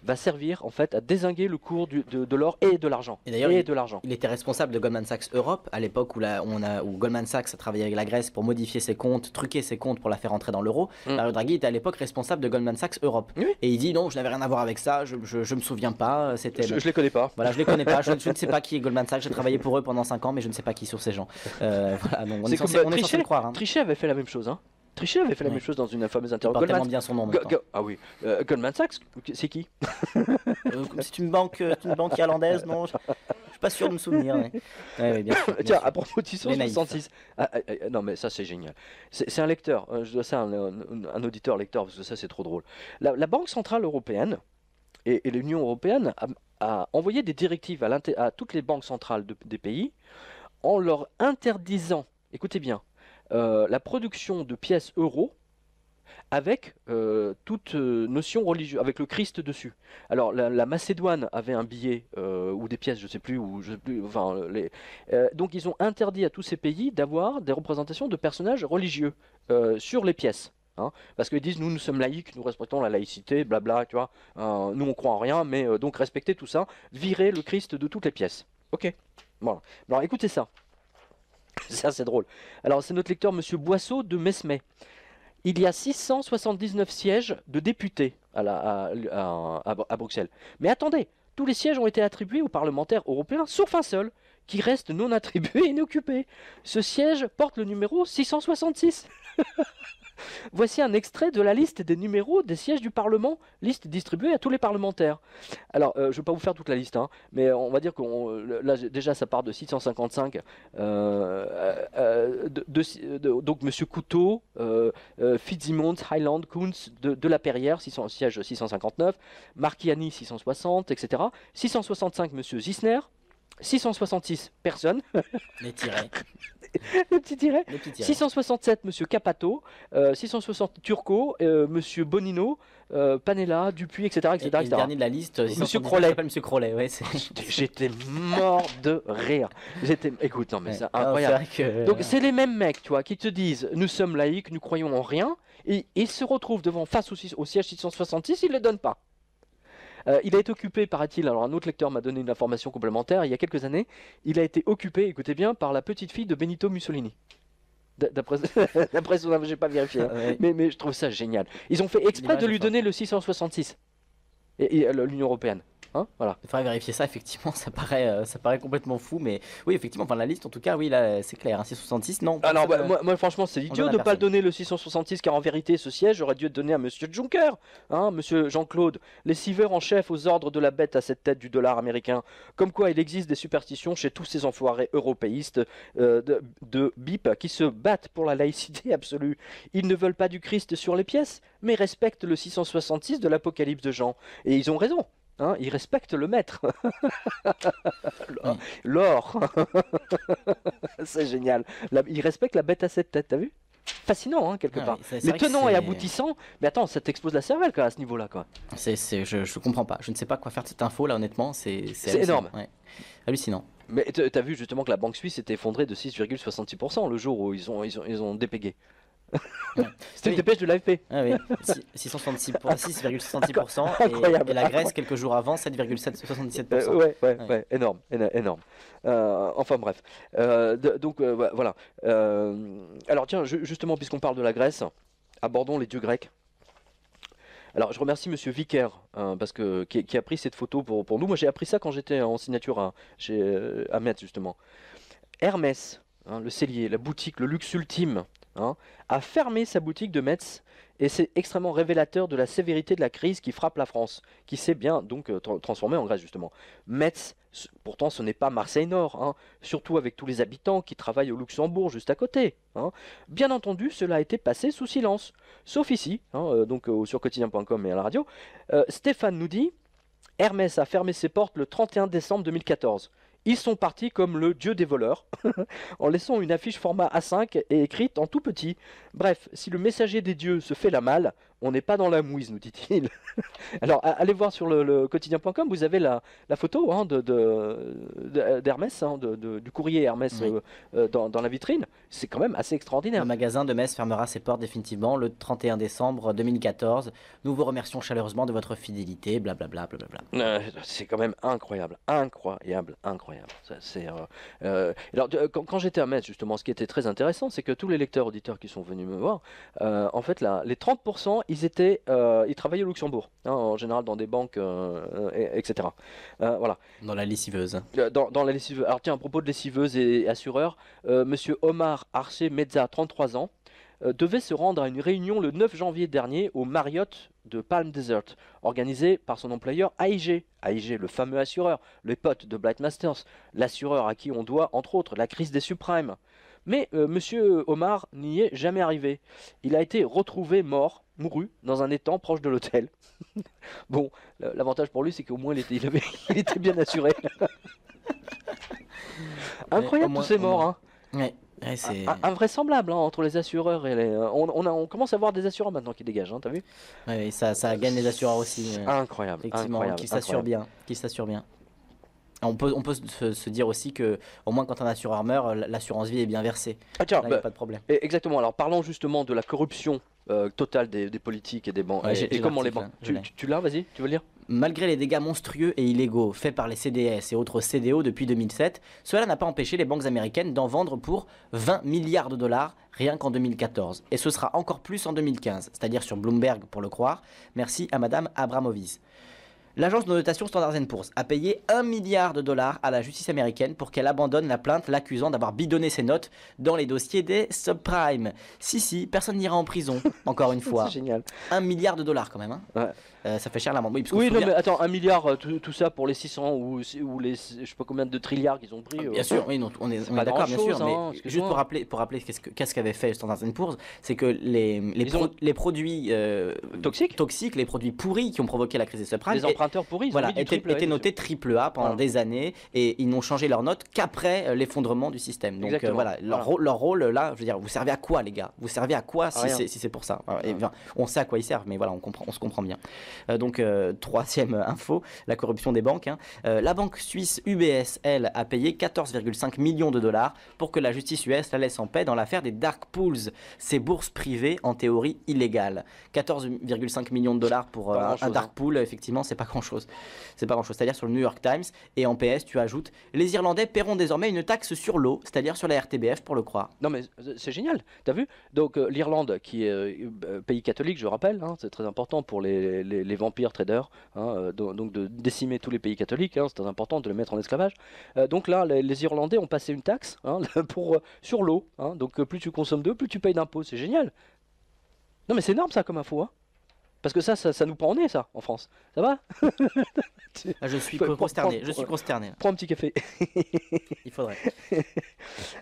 Speaker 1: va servir en fait à dézinguer le cours de l'or et de l'argent.
Speaker 2: Et d'ailleurs, il était responsable de Goldman Sachs Europe à l'époque où Goldman Sachs a travaillé avec la Grèce pour modifier ses comptes, truquer ses comptes pour la faire entrer dans l'euro. Mario Draghi était à l'époque responsable de Goldman Sachs Sachs Europe.
Speaker 1: Oui.
Speaker 2: Et il dit non, je n'avais rien à voir avec ça, je me souviens pas. C'était.
Speaker 1: Je les connais pas.
Speaker 2: Voilà, je les connais pas, je ne sais pas qui est Goldman Sachs, j'ai travaillé pour eux pendant 5 ans, mais je ne sais pas qui sont ces gens. Voilà, donc on est censé le croire. Hein.
Speaker 1: Trichet avait fait la même chose. Hein. Trichet avait fait la même chose dans une fameuse interview.
Speaker 2: Il porte tellement bien son nom.
Speaker 1: Ah oui, Goldman Sachs, c'est qui?
Speaker 2: C'est une banque irlandaise, non? Je suis pas sûr de me souvenir. Mais... Ouais, bien sûr,
Speaker 1: Tiens, à propos de 666, non mais ça c'est génial. C'est un lecteur, je dois ça un auditeur lecteur parce que ça c'est trop drôle. La Banque Centrale Européenne et l'Union Européenne a envoyé des directives à toutes les banques centrales des pays en leur interdisant, écoutez bien, la production de pièces euros avec toute notion religieuse, avec le Christ dessus. Alors la Macédoine avait un billet ou des pièces, je sais plus, enfin donc ils ont interdit à tous ces pays d'avoir des représentations de personnages religieux sur les pièces. Hein, parce qu'ils disent nous sommes laïcs, nous respectons la laïcité, blabla, tu vois. Nous on croit en rien, mais donc respectez tout ça, virez le Christ de toutes les pièces. Ok. Voilà. Alors écoutez ça. Ça c'est drôle. Alors c'est notre lecteur Monsieur Boisseau de Mesmet. Il y a 679 sièges de députés à Bruxelles. Mais attendez, tous les sièges ont été attribués aux parlementaires européens, sauf un seul, qui reste non attribué et inoccupé. Ce siège porte le numéro 666. Voici un extrait de la liste des numéros des sièges du Parlement, liste distribuée à tous les parlementaires. Alors, je ne vais pas vous faire toute la liste, hein, mais on va dire que là, déjà, ça part de 655. Donc, Monsieur Couteau, Fitzsimons, Highland, Kunz, de la Perrière, siège 659, Marchiani, 660, etc. 665, Monsieur Zissner. 666, personne.
Speaker 2: Les tirets.
Speaker 1: Le petit tiret. 667, Monsieur Capato, 660 Turco, Monsieur Bonino, Panella, Dupuis, etc.
Speaker 2: Et le dernier de la liste,
Speaker 1: Monsieur Crollet.
Speaker 2: Monsieur Crollet, ouais.
Speaker 1: J'étais mort de rire. Écoute, non mais c'est incroyable. Donc c'est les mêmes mecs, tu vois, qui te disent, nous sommes laïcs, nous croyons en rien, et ils se retrouvent face au siège 666, ils ne le donnent pas. Il a été occupé, paraît-il, alors un autre lecteur m'a donné une information complémentaire, il y a quelques années, il a été occupé, écoutez bien, par la petite fille de Benito Mussolini. D'après son j'ai pas vérifié, hein. mais je trouve ça génial. Ils ont fait exprès de lui donner le 666, et l'Union Européenne. Hein, voilà.
Speaker 2: Il faudrait vérifier ça, effectivement, ça paraît complètement fou, mais oui, effectivement, enfin la liste en tout cas, oui, là c'est clair, hein, 666, non.
Speaker 1: Alors moi franchement c'est idiot de ne pas le donner le 666 car en vérité ce siège aurait dû être donné à Monsieur Juncker, hein, Monsieur Jean-Claude, lessiveur en chef aux ordres de la bête à cette tête du dollar américain. Comme quoi il existe des superstitions chez tous ces enfoirés européistes de BIP qui se battent pour la laïcité absolue. Ils ne veulent pas du Christ sur les pièces, mais respectent le 666 de l'Apocalypse de Jean. Et ils ont raison. Hein, ils respectent le maître. L'or. C'est génial. Ils respectent la bête à 7 têtes, t'as vu? Fascinant, hein, quelque part. Les tenants et aboutissants. Mais attends, ça t'explose la cervelle quoi, à ce niveau-là. Quoi.
Speaker 2: Je comprends pas. Je ne sais pas quoi faire de cette info là, honnêtement. C'est
Speaker 1: énorme.
Speaker 2: Ouais. Hallucinant.
Speaker 1: Mais t'as vu justement que la banque suisse était effondrée de 6,66% le jour où ils ont dépégué. Ouais. C'était une dépêche de l'AFP.
Speaker 2: Ah oui, 6,66% et la Grèce quelques jours avant 7,77%.
Speaker 1: Ouais, énorme. Enfin bref. Donc voilà. Alors tiens, justement, puisqu'on parle de la Grèce, abordons les dieux grecs. Alors je remercie Monsieur Vicker parce que qui a pris cette photo pour nous. Moi j'ai appris ça quand j'étais en signature à Metz justement. Hermès, hein, le cellier, la boutique, le luxe ultime. Hein, a fermé sa boutique de Metz et c'est extrêmement révélateur de la sévérité de la crise qui frappe la France, qui s'est bien donc transformée en Grèce justement. Metz, pourtant ce n'est pas Marseille-Nord, hein, surtout avec tous les habitants qui travaillent au Luxembourg juste à côté. Hein. Bien entendu, cela a été passé sous silence, sauf ici, hein, donc sur quotidien.com et à la radio. Stéphane nous dit, Hermès a fermé ses portes le 31 décembre 2014. Ils sont partis comme le dieu des voleurs, en laissant une affiche format A5 et écrite en tout petit. Bref, si le messager des dieux se fait la malle, on n'est pas dans la mouise, nous dit-il. Alors, allez voir sur le quotidien.com, vous avez la photo hein, d'Hermès, hein, du courrier Hermès dans la vitrine. c'est quand même assez
Speaker 2: Le
Speaker 1: extraordinaire.
Speaker 2: magasin de Metz fermera ses portes définitivement le 31 décembre 2014. Nous vous remercions chaleureusement de votre fidélité, blablabla. Blablabla.
Speaker 1: C'est quand même incroyable, incroyable, incroyable. Alors, quand j'étais à Metz, justement, ce qui était très intéressant, c'est que tous les lecteurs auditeurs qui sont venus me voir, en fait, là, les 30%, ils travaillaient au Luxembourg, hein, en général dans des banques, etc. Voilà.
Speaker 2: Dans la lessiveuse.
Speaker 1: Dans la lessiveuse. Alors, tiens, à propos de lessiveuses et assureurs, monsieur Omar Arché Mezza, 33 ans, devait se rendre à une réunion le 9 janvier dernier au Marriott de Palm Desert, organisée par son employeur AIG. AIG, le fameux assureur, les potes de Blight Masters, l'assureur à qui on doit, entre autres, la crise des subprimes. Mais monsieur Omar n'y est jamais arrivé. Il a été retrouvé mouru, dans un étang proche de l'hôtel. Bon, l'avantage pour lui, c'est qu'au moins il était bien assuré. Incroyable tous ces morts, hein.
Speaker 2: Ouais, c'est
Speaker 1: Invraisemblable, hein, entre les assureurs et les. On commence à voir des assureurs maintenant qui dégagent, hein, t'as vu?
Speaker 2: ouais, ça gagne les assureurs aussi.
Speaker 1: Incroyable,
Speaker 2: Effectivement,
Speaker 1: incroyable,
Speaker 2: qu'ils s'assurent
Speaker 1: incroyable.
Speaker 2: bien. Qu'ils s'assurent bien. On peut se dire aussi que, au moins, quand un assureur meurt, l'assurance vie est bien versée.
Speaker 1: Ah tiens,
Speaker 2: Là, il n'y a pas de problème.
Speaker 1: exactement. Alors parlons justement de la corruption totale des politiques et des banques.
Speaker 2: Ouais,
Speaker 1: Et comment les
Speaker 2: l'article,
Speaker 1: banques.
Speaker 2: je l'ai.
Speaker 1: Tu l'as, vas-y, tu veux le lire?
Speaker 2: Malgré les dégâts monstrueux et illégaux faits par les CDS et autres CDO depuis 2007, cela n'a pas empêché les banques américaines d'en vendre pour 20 milliards de dollars rien qu'en 2014. Et ce sera encore plus en 2015, c'est-à-dire sur Bloomberg pour le croire. Merci à Madame Abramovic. L'agence de notation Standard & Poor's a payé 1 milliard de dollars à la justice américaine pour qu'elle abandonne la plainte l'accusant d'avoir bidonné ses notes dans les dossiers des subprimes. Si, personne n'ira en prison, encore une fois.
Speaker 1: C'est génial.
Speaker 2: 1 milliard de dollars quand même, hein.
Speaker 1: Ouais.
Speaker 2: Ça fait cher l'amende. Oui, parce que
Speaker 1: Oui,
Speaker 2: faut
Speaker 1: non,
Speaker 2: dire-
Speaker 1: mais attends, 1 milliard, tout ça pour les 600 ou les je sais pas combien de trilliards qu'ils ont pris.
Speaker 2: Bien sûr, oui, non, on est
Speaker 1: pas
Speaker 2: d'accord, bien sûr,
Speaker 1: grand-chose, hein,
Speaker 2: mais juste
Speaker 1: excuse-moi.
Speaker 2: pour rappeler qu'est-ce qu'avait fait Standard & Poor's, c'est que les produits
Speaker 1: Toxiques.
Speaker 2: les produits pourris qui ont provoqué la crise des subprimes,
Speaker 1: Les emprunteurs pourris, ils ont
Speaker 2: voilà,
Speaker 1: mis du
Speaker 2: étaient
Speaker 1: triple A, bien
Speaker 2: notés triple A pendant
Speaker 1: Voilà.
Speaker 2: des années et ils n'ont changé leurs notes qu'après l'effondrement du système. Donc
Speaker 1: Exactement.
Speaker 2: voilà, leur rôle là, je veux dire, vous servez à quoi les gars? Vous servez à quoi si
Speaker 1: rien.
Speaker 2: c'est pour ça? Et, enfin, on sait à quoi ils servent, mais voilà, on se comprend bien. Donc troisième info, la corruption des banques, hein. La banque suisse UBS, elle, a payé 14,5 millions de dollars pour que la justice US la laisse en paix dans l'affaire des dark pools, ces bourses privées en théorie illégales. 14,5 millions de dollars pour
Speaker 1: Pas
Speaker 2: un
Speaker 1: grand-chose,
Speaker 2: dark pool, effectivement, c'est pas grand-chose. C'est pas grand-chose. C'est-à-dire sur le New York Times, et en PS, tu ajoutes, les Irlandais paieront désormais une taxe sur l'eau, c'est-à-dire sur la RTBF pour le croire.
Speaker 1: Non mais c'est génial, t'as vu? Donc l'Irlande qui est pays catholique, je rappelle, hein, c'est très important pour les vampires traders, hein, donc de décimer tous les pays catholiques, hein, c'est très important de les mettre en esclavage. Donc là, les Irlandais ont passé une taxe, hein, sur l'eau, hein, donc plus tu consommes d'eau, plus tu payes d'impôts, c'est génial. Non mais c'est énorme ça comme info, hein. Parce que ça nous prend au nez ça, en France. Ça va?
Speaker 2: Ah, je suis
Speaker 1: Faut-
Speaker 2: consterné,
Speaker 1: prends-
Speaker 2: je suis consterné.
Speaker 1: Prends un petit café.
Speaker 2: Il faudrait.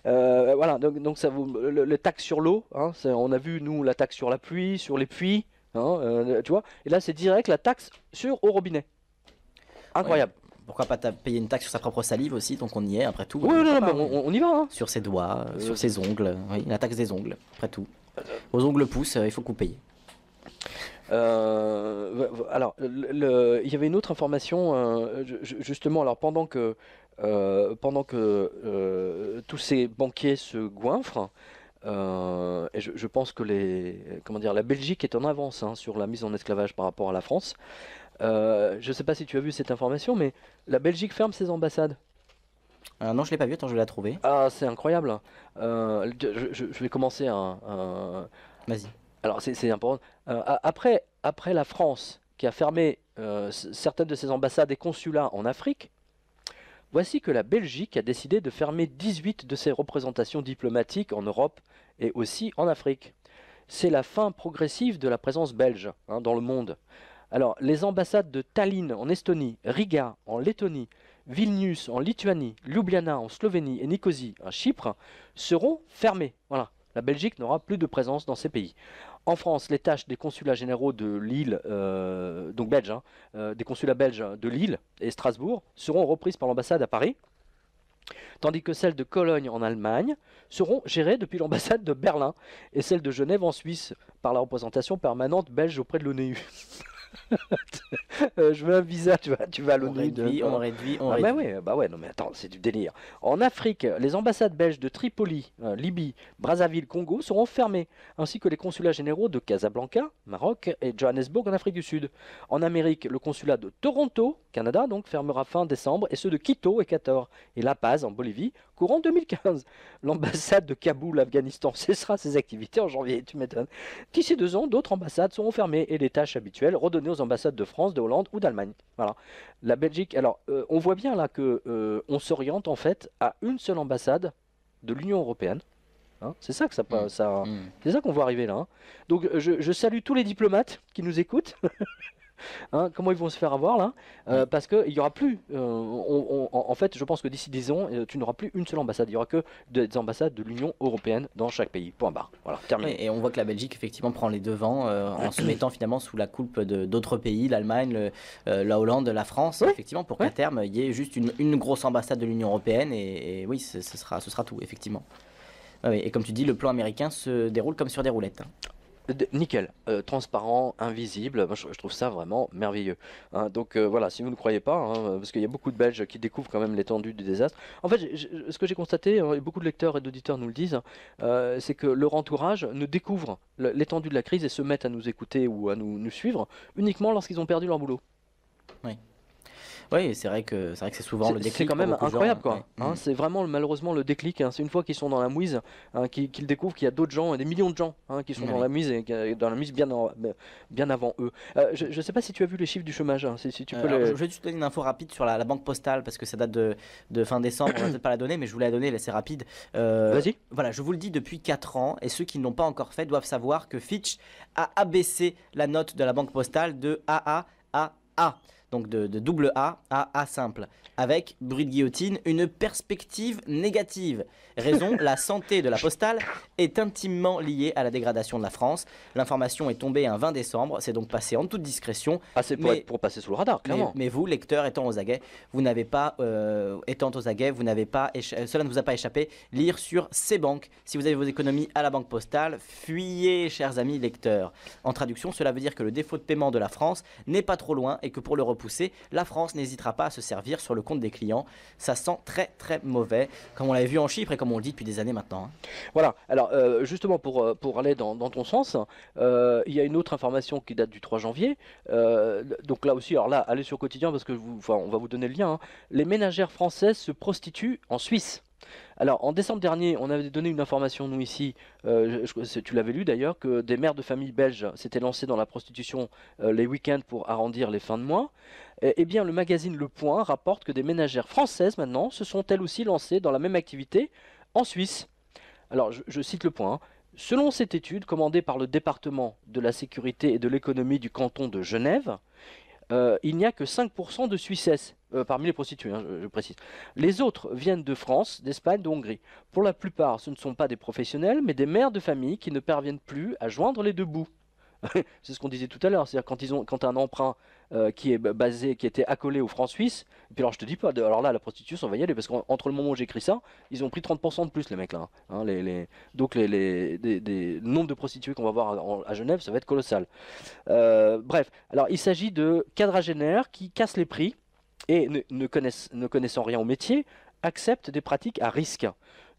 Speaker 1: Voilà, donc ça vaut le taxe sur l'eau, hein, on a vu nous la taxe sur la pluie, sur les puits, hein, tu vois, et là c'est direct la taxe au robinet. Incroyable.
Speaker 2: Pourquoi pas payer une taxe sur sa propre salive aussi, donc on y est, après tout.
Speaker 1: Oui,
Speaker 2: Pourquoi
Speaker 1: non,
Speaker 2: pas,
Speaker 1: mais
Speaker 2: oui.
Speaker 1: on y va, hein.
Speaker 2: Sur ses doigts,
Speaker 1: Euh,
Speaker 2: sur ses ongles, oui, la taxe des ongles, après tout. Aux ongles pouces, il faut qu'on paye.
Speaker 1: Alors, il y avait une autre information, justement, alors pendant que tous ces banquiers se goinfrent, et je pense que comment dire, la Belgique est en avance, hein, sur la mise en esclavage par rapport à la France. Je ne sais pas si tu as vu cette information, mais la Belgique ferme ses ambassades.
Speaker 2: Non, je l'ai pas vu, attends, je vais la trouver.
Speaker 1: Ah, c'est incroyable. Je vais commencer
Speaker 2: Vas-y.
Speaker 1: alors, c'est important. Après la France, qui a fermé certaines de ses ambassades et consulats en Afrique, voici que la Belgique a décidé de fermer 18 de ses représentations diplomatiques en Europe et aussi en Afrique. C'est la fin progressive de la présence belge, hein, dans le monde. Alors, les ambassades de Tallinn en Estonie, Riga en Lettonie, Vilnius en Lituanie, Ljubljana en Slovénie et Nicosie à Chypre seront fermées. Voilà. La Belgique n'aura plus de présence dans ces pays. En France, les tâches des consulats généraux de Lille, donc belges, hein, des consulats belges de Lille et Strasbourg, seront reprises par l'ambassade à Paris, tandis que celles de Cologne en Allemagne seront gérées depuis l'ambassade de Berlin et celles de Genève en Suisse par la représentation permanente belge auprès de l'ONU. Je veux un visa, tu vas à
Speaker 2: On
Speaker 1: l'ONU.
Speaker 2: réduit, on réduit, on
Speaker 1: Ah
Speaker 2: réduit.
Speaker 1: bah ouais, non mais attends, c'est du délire. En Afrique, les ambassades belges de Tripoli, Libye, Brazzaville, Congo seront fermées, ainsi que les consulats généraux de Casablanca, Maroc, et Johannesburg en Afrique du Sud. En Amérique, le consulat de Toronto, Canada, donc fermera fin décembre, et ceux de Quito, Équateur, et La Paz en Bolivie, courant 2015. L'ambassade de Kaboul, Afghanistan, cessera ses activités en janvier, tu m'étonnes. D'ici 2 ans, d'autres ambassades seront fermées et les tâches habituelles redonnées aux ambassades de France, de Hollande ou d'Allemagne. Voilà. La Belgique, alors on voit bien là que on s'oriente en fait à une seule ambassade de l'Union européenne. Hein. C'est ça que
Speaker 2: Mm.
Speaker 1: ça,
Speaker 2: Mm.
Speaker 1: c'est ça qu'on voit arriver là. Hein. Donc je salue tous les diplomates qui nous écoutent. Hein, comment ils vont se faire avoir là?
Speaker 2: Oui.
Speaker 1: Parce qu'il n'y aura plus. En fait, je pense que d'ici 10 ans, tu n'auras plus une seule ambassade. Il n'y aura que des ambassades de l'Union européenne dans chaque pays. Point barre. Voilà,
Speaker 2: Oui,
Speaker 1: terminé.
Speaker 2: et on voit que la Belgique effectivement prend les devants en se mettant finalement sous la coupe de d'autres pays, l'Allemagne, la Hollande, la France,
Speaker 1: Oui,
Speaker 2: effectivement, pour
Speaker 1: oui.
Speaker 2: qu'à terme il y ait juste une grosse ambassade de l'Union européenne et oui, ce sera tout, effectivement. Oui, et comme tu dis, le plan américain se déroule comme sur des roulettes.
Speaker 1: Nickel, transparent, invisible, moi, je trouve ça vraiment merveilleux. Hein. Donc voilà, si vous ne croyez pas, hein, parce qu'il y a beaucoup de Belges qui découvrent quand même l'étendue du désastre. En fait, ce que j'ai constaté, hein, et beaucoup de lecteurs et d'auditeurs nous le disent, c'est que leur entourage ne découvre l'étendue de la crise et se mettent à nous écouter ou à nous suivre uniquement lorsqu'ils ont perdu leur boulot.
Speaker 2: Oui, oui, c'est vrai que c'est souvent le
Speaker 1: C'est
Speaker 2: déclic
Speaker 1: quand
Speaker 2: pour
Speaker 1: même
Speaker 2: beaucoup de gens.
Speaker 1: incroyable
Speaker 2: Ouais.
Speaker 1: quoi. Hein, c'est vraiment malheureusement le déclic. Hein. C'est une fois qu'ils sont dans la mouise hein, qu'ils découvrent qu'il y a d'autres gens, et des millions de gens hein, qui sont dans
Speaker 2: Ouais.
Speaker 1: la mouise et dans la mouise bien avant eux. Je ne sais pas si tu as vu les chiffres du chômage. Hein, si tu peux
Speaker 2: Alors, je
Speaker 1: les.
Speaker 2: vais juste donner une info rapide sur la banque postale parce que ça date de fin décembre. On va peut-être pas la donner, mais je voulais la donner, là, c'est rapide.
Speaker 1: Vas-y.
Speaker 2: Voilà, je vous le dis depuis 4 ans et ceux qui ne l'ont pas encore fait doivent savoir que Fitch a abaissé la note de la banque postale de AA à A. Donc de double A à A simple, avec, bruit de guillotine, une perspective négative. Raison, la santé de la postale est intimement liée à la dégradation de la France. L'information est tombée un 20 décembre, c'est donc passé en toute discrétion.
Speaker 1: Ah, c'est
Speaker 2: Mais
Speaker 1: pour passer sous le radar, clairement.
Speaker 2: mais vous, lecteur étant aux aguets, vous n'avez pas, étant aux aguets, vous n'avez pas, cela ne vous a pas échappé, lire sur ces banques. Si vous avez vos économies à la banque postale, fuyez, chers amis lecteurs. En traduction, cela veut dire que le défaut de paiement de la France n'est pas trop loin et que pour le repousser, la France n'hésitera pas à se servir sur le compte des clients. Ça sent très très mauvais, comme on l'avait vu en Chypre et comme on le dit depuis des années maintenant. Hein.
Speaker 1: Voilà. Alors justement pour aller dans ton sens, il y a une autre information qui date du 3 janvier. Donc là aussi, alors là, allez sur Quotidien parce que on va vous donner le lien. Hein. Les ménagères françaises se prostituent en Suisse. Alors, en décembre dernier, on avait donné une information, nous ici, tu l'avais lu d'ailleurs, que des mères de famille belges s'étaient lancées dans la prostitution les week-ends pour arrondir les fins de mois. Eh bien, le magazine Le Point rapporte que des ménagères françaises, maintenant, se sont elles aussi lancées dans la même activité en Suisse. Alors, je cite Le Point. Hein. Selon cette étude commandée par le département de la sécurité et de l'économie du canton de Genève, il n'y a que 5% de Suissesses parmi les prostituées, hein, je précise. Les autres viennent de France, d'Espagne, de Hongrie. Pour la plupart, ce ne sont pas des professionnels, mais des mères de famille qui ne parviennent plus à joindre les deux bouts. C'est ce qu'on disait tout à l'heure, c'est-à-dire quand tu as un emprunt qui est basé, qui était accolé au franc suisse, et puis alors je te dis pas, alors là la prostitution on va y aller, parce qu'entre le moment où j'écris ça, ils ont pris 30% de plus les mecs là. Hein, donc le nombre de prostituées qu'on va voir à Genève, ça va être colossal. Bref, alors il s'agit de quadragénaires qui cassent les prix et ne connaissant rien au métier, acceptent des pratiques à risque.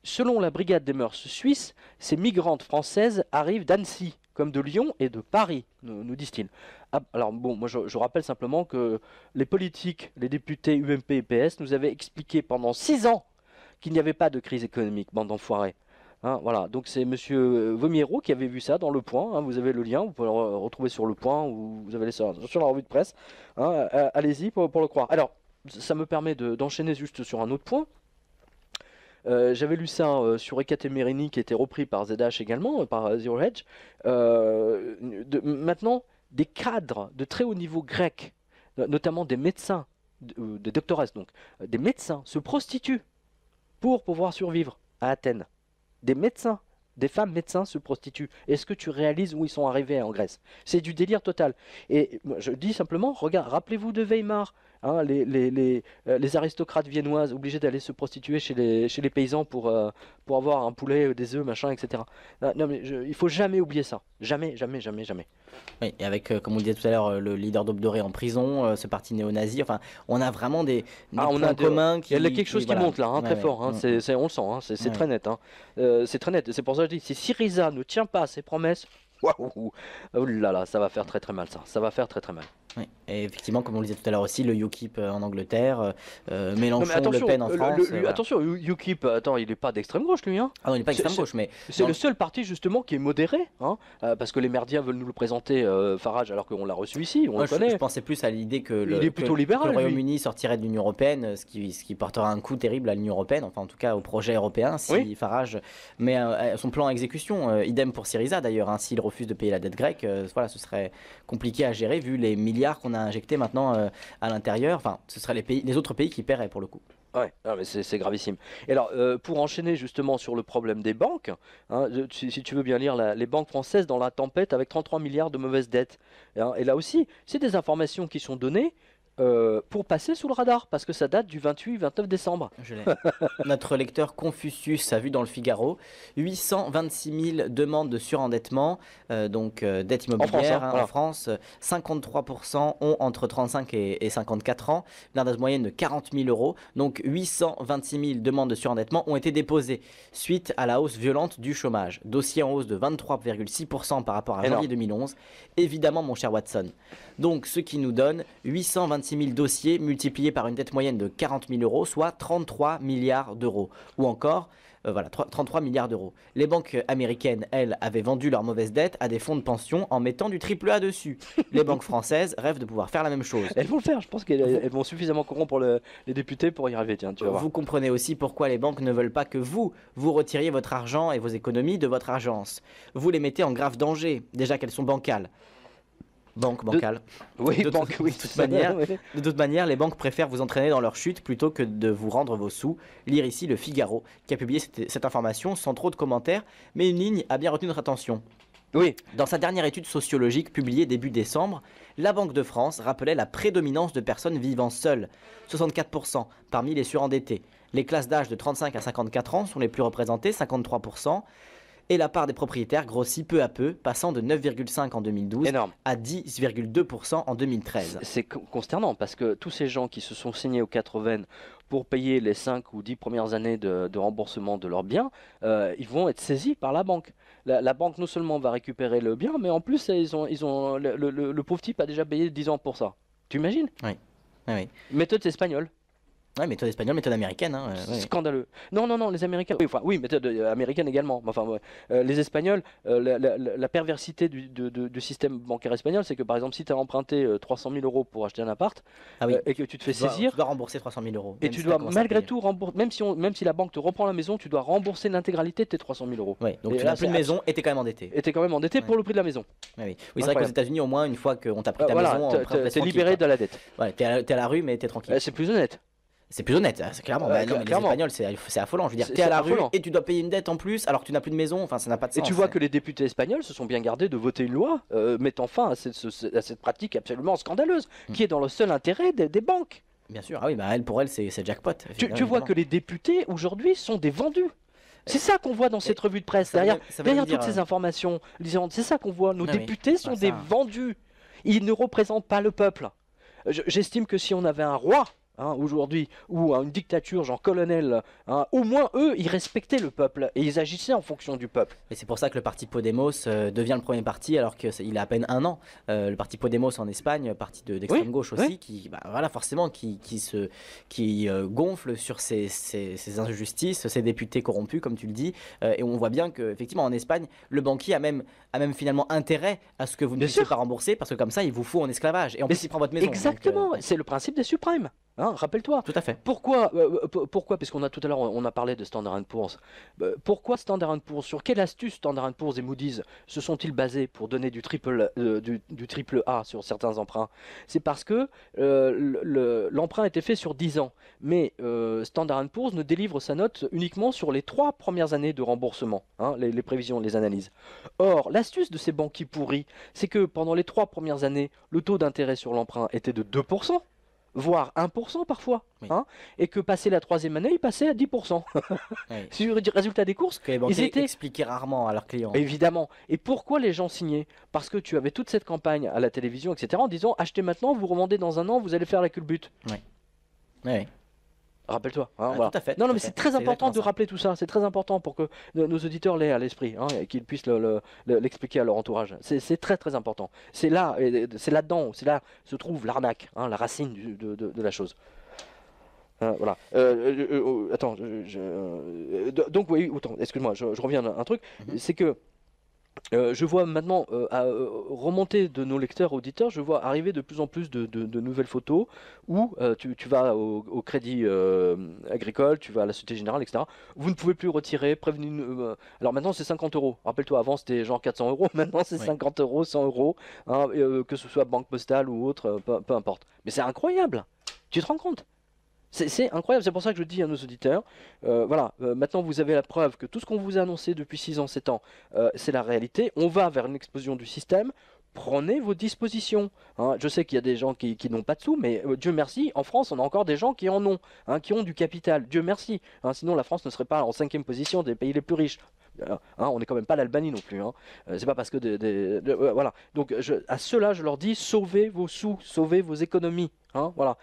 Speaker 1: Selon la brigade des mœurs suisse, ces migrantes françaises arrivent d'Annecy, comme de Lyon et de Paris, nous disent-ils. Ah, alors bon, moi je rappelle simplement que les politiques, les députés UMP et PS nous avaient expliqué pendant 6 ans qu'il n'y avait pas de crise économique, bande d'enfoirés. Hein, voilà, donc c'est Monsieur Vomierot qui avait vu ça dans Le Point. Hein, vous avez le lien, vous pouvez le retrouver sur Le Point ou vous avez sur la revue de presse. Hein, allez-y pour le croire. Alors, ça me permet d'enchaîner juste sur un autre point. J'avais lu ça sur Ekatemerini qui était repris par ZH également, par Zero Hedge. Maintenant, des cadres de très haut niveau grec, notamment des médecins, des doctores donc, des médecins se prostituent pour pouvoir survivre à Athènes. Des médecins, des femmes médecins se prostituent. Est-ce que tu réalises où ils sont arrivés en Grèce? C'est du délire total. Et je dis simplement, regarde, rappelez-vous de Weimar. hein, les aristocrates viennoises obligés d'aller se prostituer chez les paysans pour avoir un poulet, des œufs, machin, etc. Non, mais il faut jamais oublier ça. Jamais, jamais, jamais, jamais.
Speaker 2: Oui, et avec, comme on le disait tout à l'heure, le leader d'Aube Dorée en prison, ce parti néo-nazi, enfin, on a vraiment des
Speaker 1: Ah,
Speaker 2: points communs
Speaker 1: il y a
Speaker 2: qui,
Speaker 1: quelque chose qui
Speaker 2: voilà.
Speaker 1: monte là, hein,
Speaker 2: Ouais,
Speaker 1: très
Speaker 2: ouais.
Speaker 1: fort, hein, on le sent, hein, c'est
Speaker 2: Ouais.
Speaker 1: très net. Hein. C'est très net. C'est pour ça que je dis, si Syriza ne tient pas à ses promesses, waouh, oh là là, ça va faire très très mal ça. Ça va faire très très mal.
Speaker 2: Ouais. Et effectivement, comme on le disait tout à l'heure aussi, le UKIP en Angleterre,
Speaker 1: Non mais
Speaker 2: Mélenchon, Le
Speaker 1: attention,
Speaker 2: Pen en France, voilà.
Speaker 1: attention, UKIP, attends, il est pas d'extrême gauche lui, hein.
Speaker 2: Ah non, il n'est pas
Speaker 1: C'est
Speaker 2: extrême
Speaker 1: c'est-
Speaker 2: gauche, mais
Speaker 1: c'est
Speaker 2: dans
Speaker 1: le
Speaker 2: le-
Speaker 1: seul parti justement qui est modéré, hein, parce que les merdiens veulent nous le présenter, Farage, alors qu'on l'a reçu ici, on
Speaker 2: moi,
Speaker 1: le
Speaker 2: je
Speaker 1: connaît.
Speaker 2: pensais plus à l'idée que
Speaker 1: Il est plutôt libéral,
Speaker 2: le
Speaker 1: lui.
Speaker 2: Royaume-Uni sortirait de l'Union européenne, ce qui portera un coup terrible à l'Union européenne, enfin en tout cas au projet européen, si
Speaker 1: Oui.
Speaker 2: Farage met son plan en exécution. Idem pour Syriza d'ailleurs, hein, s'il refuse de payer la dette grecque, voilà, ce serait compliqué à gérer vu les milliards qu'on a injectés maintenant à l'intérieur. Enfin, ce seraient les autres pays qui paieraient pour le coup.
Speaker 1: Ouais, non, mais c'est gravissime. Et alors, pour enchaîner justement sur le problème des banques, hein, si tu veux bien lire les banques françaises dans la tempête avec 33 milliards de mauvaises dettes. Hein, et là aussi, c'est des informations qui sont données pour passer sous le radar, parce que ça date du 28-29 décembre.
Speaker 2: Je l'ai. Notre lecteur Confucius a vu dans le Figaro 826 000 demandes de surendettement, dette immobilière
Speaker 1: hein,
Speaker 2: en
Speaker 1: voilà.
Speaker 2: France. 53% ont entre 35 et 54 ans, l'indice moyenne de 40 000 euros. Donc 826 000 demandes de surendettement ont été déposées suite à la hausse violente du chômage. Dossier en hausse de 23,6% par rapport à
Speaker 1: Énorme.
Speaker 2: janvier 2011. Évidemment, mon cher Watson. Donc, ce qui nous donne 826 000 dossiers multipliés par une dette moyenne de 40 000 euros, soit 33 milliards d'euros. Ou encore, 33 milliards d'euros. Les banques américaines, elles, avaient vendu leurs mauvaises dettes à des fonds de pension en mettant du triple A dessus. Les banques françaises rêvent de pouvoir faire la même chose.
Speaker 1: Elles vont le faire, je pense qu'elles vont suffisamment corrompre les députés pour y arriver, tiens, tu vas voir.
Speaker 2: Vous comprenez aussi pourquoi les banques ne veulent pas que vous retiriez votre argent et vos économies de votre agence. Vous les mettez en grave danger, déjà qu'elles sont bancales. Bancales.
Speaker 1: Oui,
Speaker 2: De
Speaker 1: banque, oui,
Speaker 2: de toute
Speaker 1: ça,
Speaker 2: manière,
Speaker 1: oui.
Speaker 2: De toute manière, les banques préfèrent vous entraîner dans leur chute plutôt que de vous rendre vos sous. Lire ici le Figaro, qui a publié cette information sans trop de commentaires, mais une ligne a bien retenu notre attention.
Speaker 1: Oui,
Speaker 2: Dans sa dernière étude sociologique publiée début décembre, la Banque de France rappelait la prédominance de personnes vivant seules, 64% parmi les surendettés. Les classes d'âge de 35 à 54 ans sont les plus représentées, 53%. Et la part des propriétaires grossit peu à peu, passant de 9,5 en 2012
Speaker 1: énorme.
Speaker 2: à 10,2% en 2013.
Speaker 1: C'est consternant parce que tous ces gens qui se sont signés aux 80 pour payer les 5 ou 10 premières années de remboursement de leurs biens, ils vont être saisis par la banque. La banque non seulement va récupérer le bien, mais en plus ils ont le pauvre type a déjà payé 10 ans pour ça. Tu imagines?
Speaker 2: Oui, oui.
Speaker 1: Méthode espagnole.
Speaker 2: Ouais, méthode espagnole, méthode américaine. Hein, ouais.
Speaker 1: Scandaleux. Non, non, non, les Américains. Oui, enfin, oui, méthode américaine également. Mais enfin, ouais. Les Espagnols, la perversité du système bancaire espagnol, c'est que par exemple, si tu as emprunté 300 000 euros pour acheter un appart
Speaker 2: Ah oui,
Speaker 1: et que tu te fais
Speaker 2: tu dois,
Speaker 1: saisir,
Speaker 2: tu dois rembourser 300 000 euros.
Speaker 1: et
Speaker 2: même
Speaker 1: tu
Speaker 2: si t'as
Speaker 1: dois
Speaker 2: commencé à
Speaker 1: malgré
Speaker 2: payer.
Speaker 1: tout rembourser, même si la banque te reprend la maison, tu dois rembourser l'intégralité de tes 300 000 euros.
Speaker 2: Ouais, donc
Speaker 1: Et
Speaker 2: tu
Speaker 1: là,
Speaker 2: n'as plus de
Speaker 1: c'est
Speaker 2: maison et tu es quand même endetté.
Speaker 1: Et tu es quand même endetté
Speaker 2: Ouais.
Speaker 1: pour le prix de la maison.
Speaker 2: Ouais, oui, c'est vrai qu'aux
Speaker 1: Incroyable.
Speaker 2: États-Unis, au moins, une fois qu'on t'a pris ta
Speaker 1: Voilà,
Speaker 2: maison,
Speaker 1: t'es libéré de la dette.
Speaker 2: Ouais, t'es à la rue, mais t'es tranquille.
Speaker 1: C'est plus honnête.
Speaker 2: C'est plus honnête, hein, c'est clairement. Bah non, mais
Speaker 1: Clairement.
Speaker 2: les Espagnols, c'est affolant. Je veux dire,
Speaker 1: C'est-
Speaker 2: t'es à
Speaker 1: c'est
Speaker 2: la rue
Speaker 1: affolant.
Speaker 2: et tu dois payer une dette en plus alors que tu n'as plus de maison. Enfin, ça n'a pas de
Speaker 1: Et
Speaker 2: sens.
Speaker 1: tu vois que les députés espagnols se sont bien gardés de voter une loi mettant fin à cette pratique absolument scandaleuse, qui est dans le seul intérêt des banques.
Speaker 2: Bien sûr, ah oui, bah pour elle, c'est jackpot.
Speaker 1: Tu vois
Speaker 2: évidemment.
Speaker 1: que les députés aujourd'hui sont des vendus. C'est ça qu'on voit dans cette revue de presse.
Speaker 2: ça veut
Speaker 1: Derrière,
Speaker 2: même- ça veut
Speaker 1: derrière
Speaker 2: même dire,
Speaker 1: toutes ces informations, c'est ça qu'on voit. Nos
Speaker 2: Ah oui.
Speaker 1: députés sont
Speaker 2: Ah,
Speaker 1: des
Speaker 2: ça.
Speaker 1: vendus. Ils ne représentent pas le peuple. J'estime que si on avait un roi aujourd'hui, ou une dictature, genre colonel, au moins eux, ils respectaient le peuple et ils agissaient en fonction du peuple.
Speaker 2: Et c'est pour ça que le parti Podemos devient le premier parti alors qu'il a à peine un an. Le parti Podemos en Espagne, parti d'extrême
Speaker 1: Oui,
Speaker 2: gauche aussi,
Speaker 1: oui.
Speaker 2: qui, bah, voilà, forcément, qui gonfle sur ces injustices, ces députés corrompus, comme tu le dis. Et on voit bien qu'effectivement, en Espagne, le banquier a même finalement intérêt à ce que vous ne
Speaker 1: Bien
Speaker 2: puissiez
Speaker 1: sûr.
Speaker 2: pas rembourser parce que comme ça, il vous fout en esclavage. Et en
Speaker 1: Mais
Speaker 2: plus, il prend votre maison. donc,
Speaker 1: Exactement, c'est le principe des suprêmes. Rappelle-toi.
Speaker 2: tout à fait.
Speaker 1: Pourquoi, parce qu'on a tout à l'heure on a parlé de Standard Poor's. Pourquoi Standard Poor's, sur quelle astuce Standard Poor's et Moody's se sont-ils basés pour donner du triple A sur certains emprunts? C'est parce que l'emprunt était fait sur 10 ans, mais Standard Poor's ne délivre sa note uniquement sur les 3 premières années de remboursement, les prévisions, les analyses. Or, l'astuce de ces banquiers pourris, c'est que pendant les 3 premières années, le taux d'intérêt sur l'emprunt était de 2%. voire 1% parfois,
Speaker 2: Oui.
Speaker 1: hein, et que passé la troisième année, ils passaient à 10%.
Speaker 2: Oui.
Speaker 1: Sur le résultat des courses,
Speaker 2: Que les
Speaker 1: ils
Speaker 2: banquiers
Speaker 1: étaient
Speaker 2: expliquaient rarement à leurs clients.
Speaker 1: évidemment. Et pourquoi les gens signaient? Parce que tu avais toute cette campagne à la télévision, etc., en disant achetez maintenant, vous revendez dans un an, vous allez faire la culbute.
Speaker 2: Oui. Oui.
Speaker 1: Rappelle-toi, hein,
Speaker 2: Ah,
Speaker 1: voilà.
Speaker 2: tout à fait.
Speaker 1: Non,
Speaker 2: Tout
Speaker 1: non,
Speaker 2: à
Speaker 1: mais
Speaker 2: fait.
Speaker 1: c'est très
Speaker 2: C'est
Speaker 1: important
Speaker 2: exactement
Speaker 1: de
Speaker 2: ça.
Speaker 1: rappeler tout ça. C'est très important pour que nos auditeurs l'aient à l'esprit, hein, et qu'ils puissent l'expliquer à leur entourage. C'est très très important. C'est là, c'est là-dedans, c'est là se trouve l'arnaque, hein, la racine de la chose. Voilà. Attends, donc oui, autant. Excuse-moi, je reviens à un truc.
Speaker 2: Mhm.
Speaker 1: C'est que je vois maintenant remonter de nos lecteurs auditeurs, je vois arriver de plus en plus de nouvelles photos où tu vas au Crédit Agricole, tu vas à la Société Générale, etc. Vous ne pouvez plus retirer, prévenu. Alors maintenant c'est 50 euros. Rappelle-toi, avant c'était genre 400 euros, maintenant c'est
Speaker 2: Oui.
Speaker 1: 50 euros, 100 euros, hein, que ce soit Banque Postale ou autre, peu importe. Mais c'est incroyable! Tu te rends compte? C'est incroyable, c'est pour ça que je dis à nos auditeurs, voilà, maintenant vous avez la preuve que tout ce qu'on vous a annoncé depuis 6 ans, 7 ans, c'est la réalité. On va vers une explosion du système. Prenez vos dispositions, hein. Je sais qu'il y a des gens qui n'ont pas de sous, mais Dieu merci, en France, on a encore des gens qui en ont, hein, qui ont du capital. Dieu merci, hein, sinon la France ne serait pas en cinquième position des pays les plus riches. On n'est quand même pas l'Albanie non plus, hein. C'est pas parce que voilà. Donc à ceux-là, je leur dis sauvez vos sous, sauvez vos économies, hein, voilà.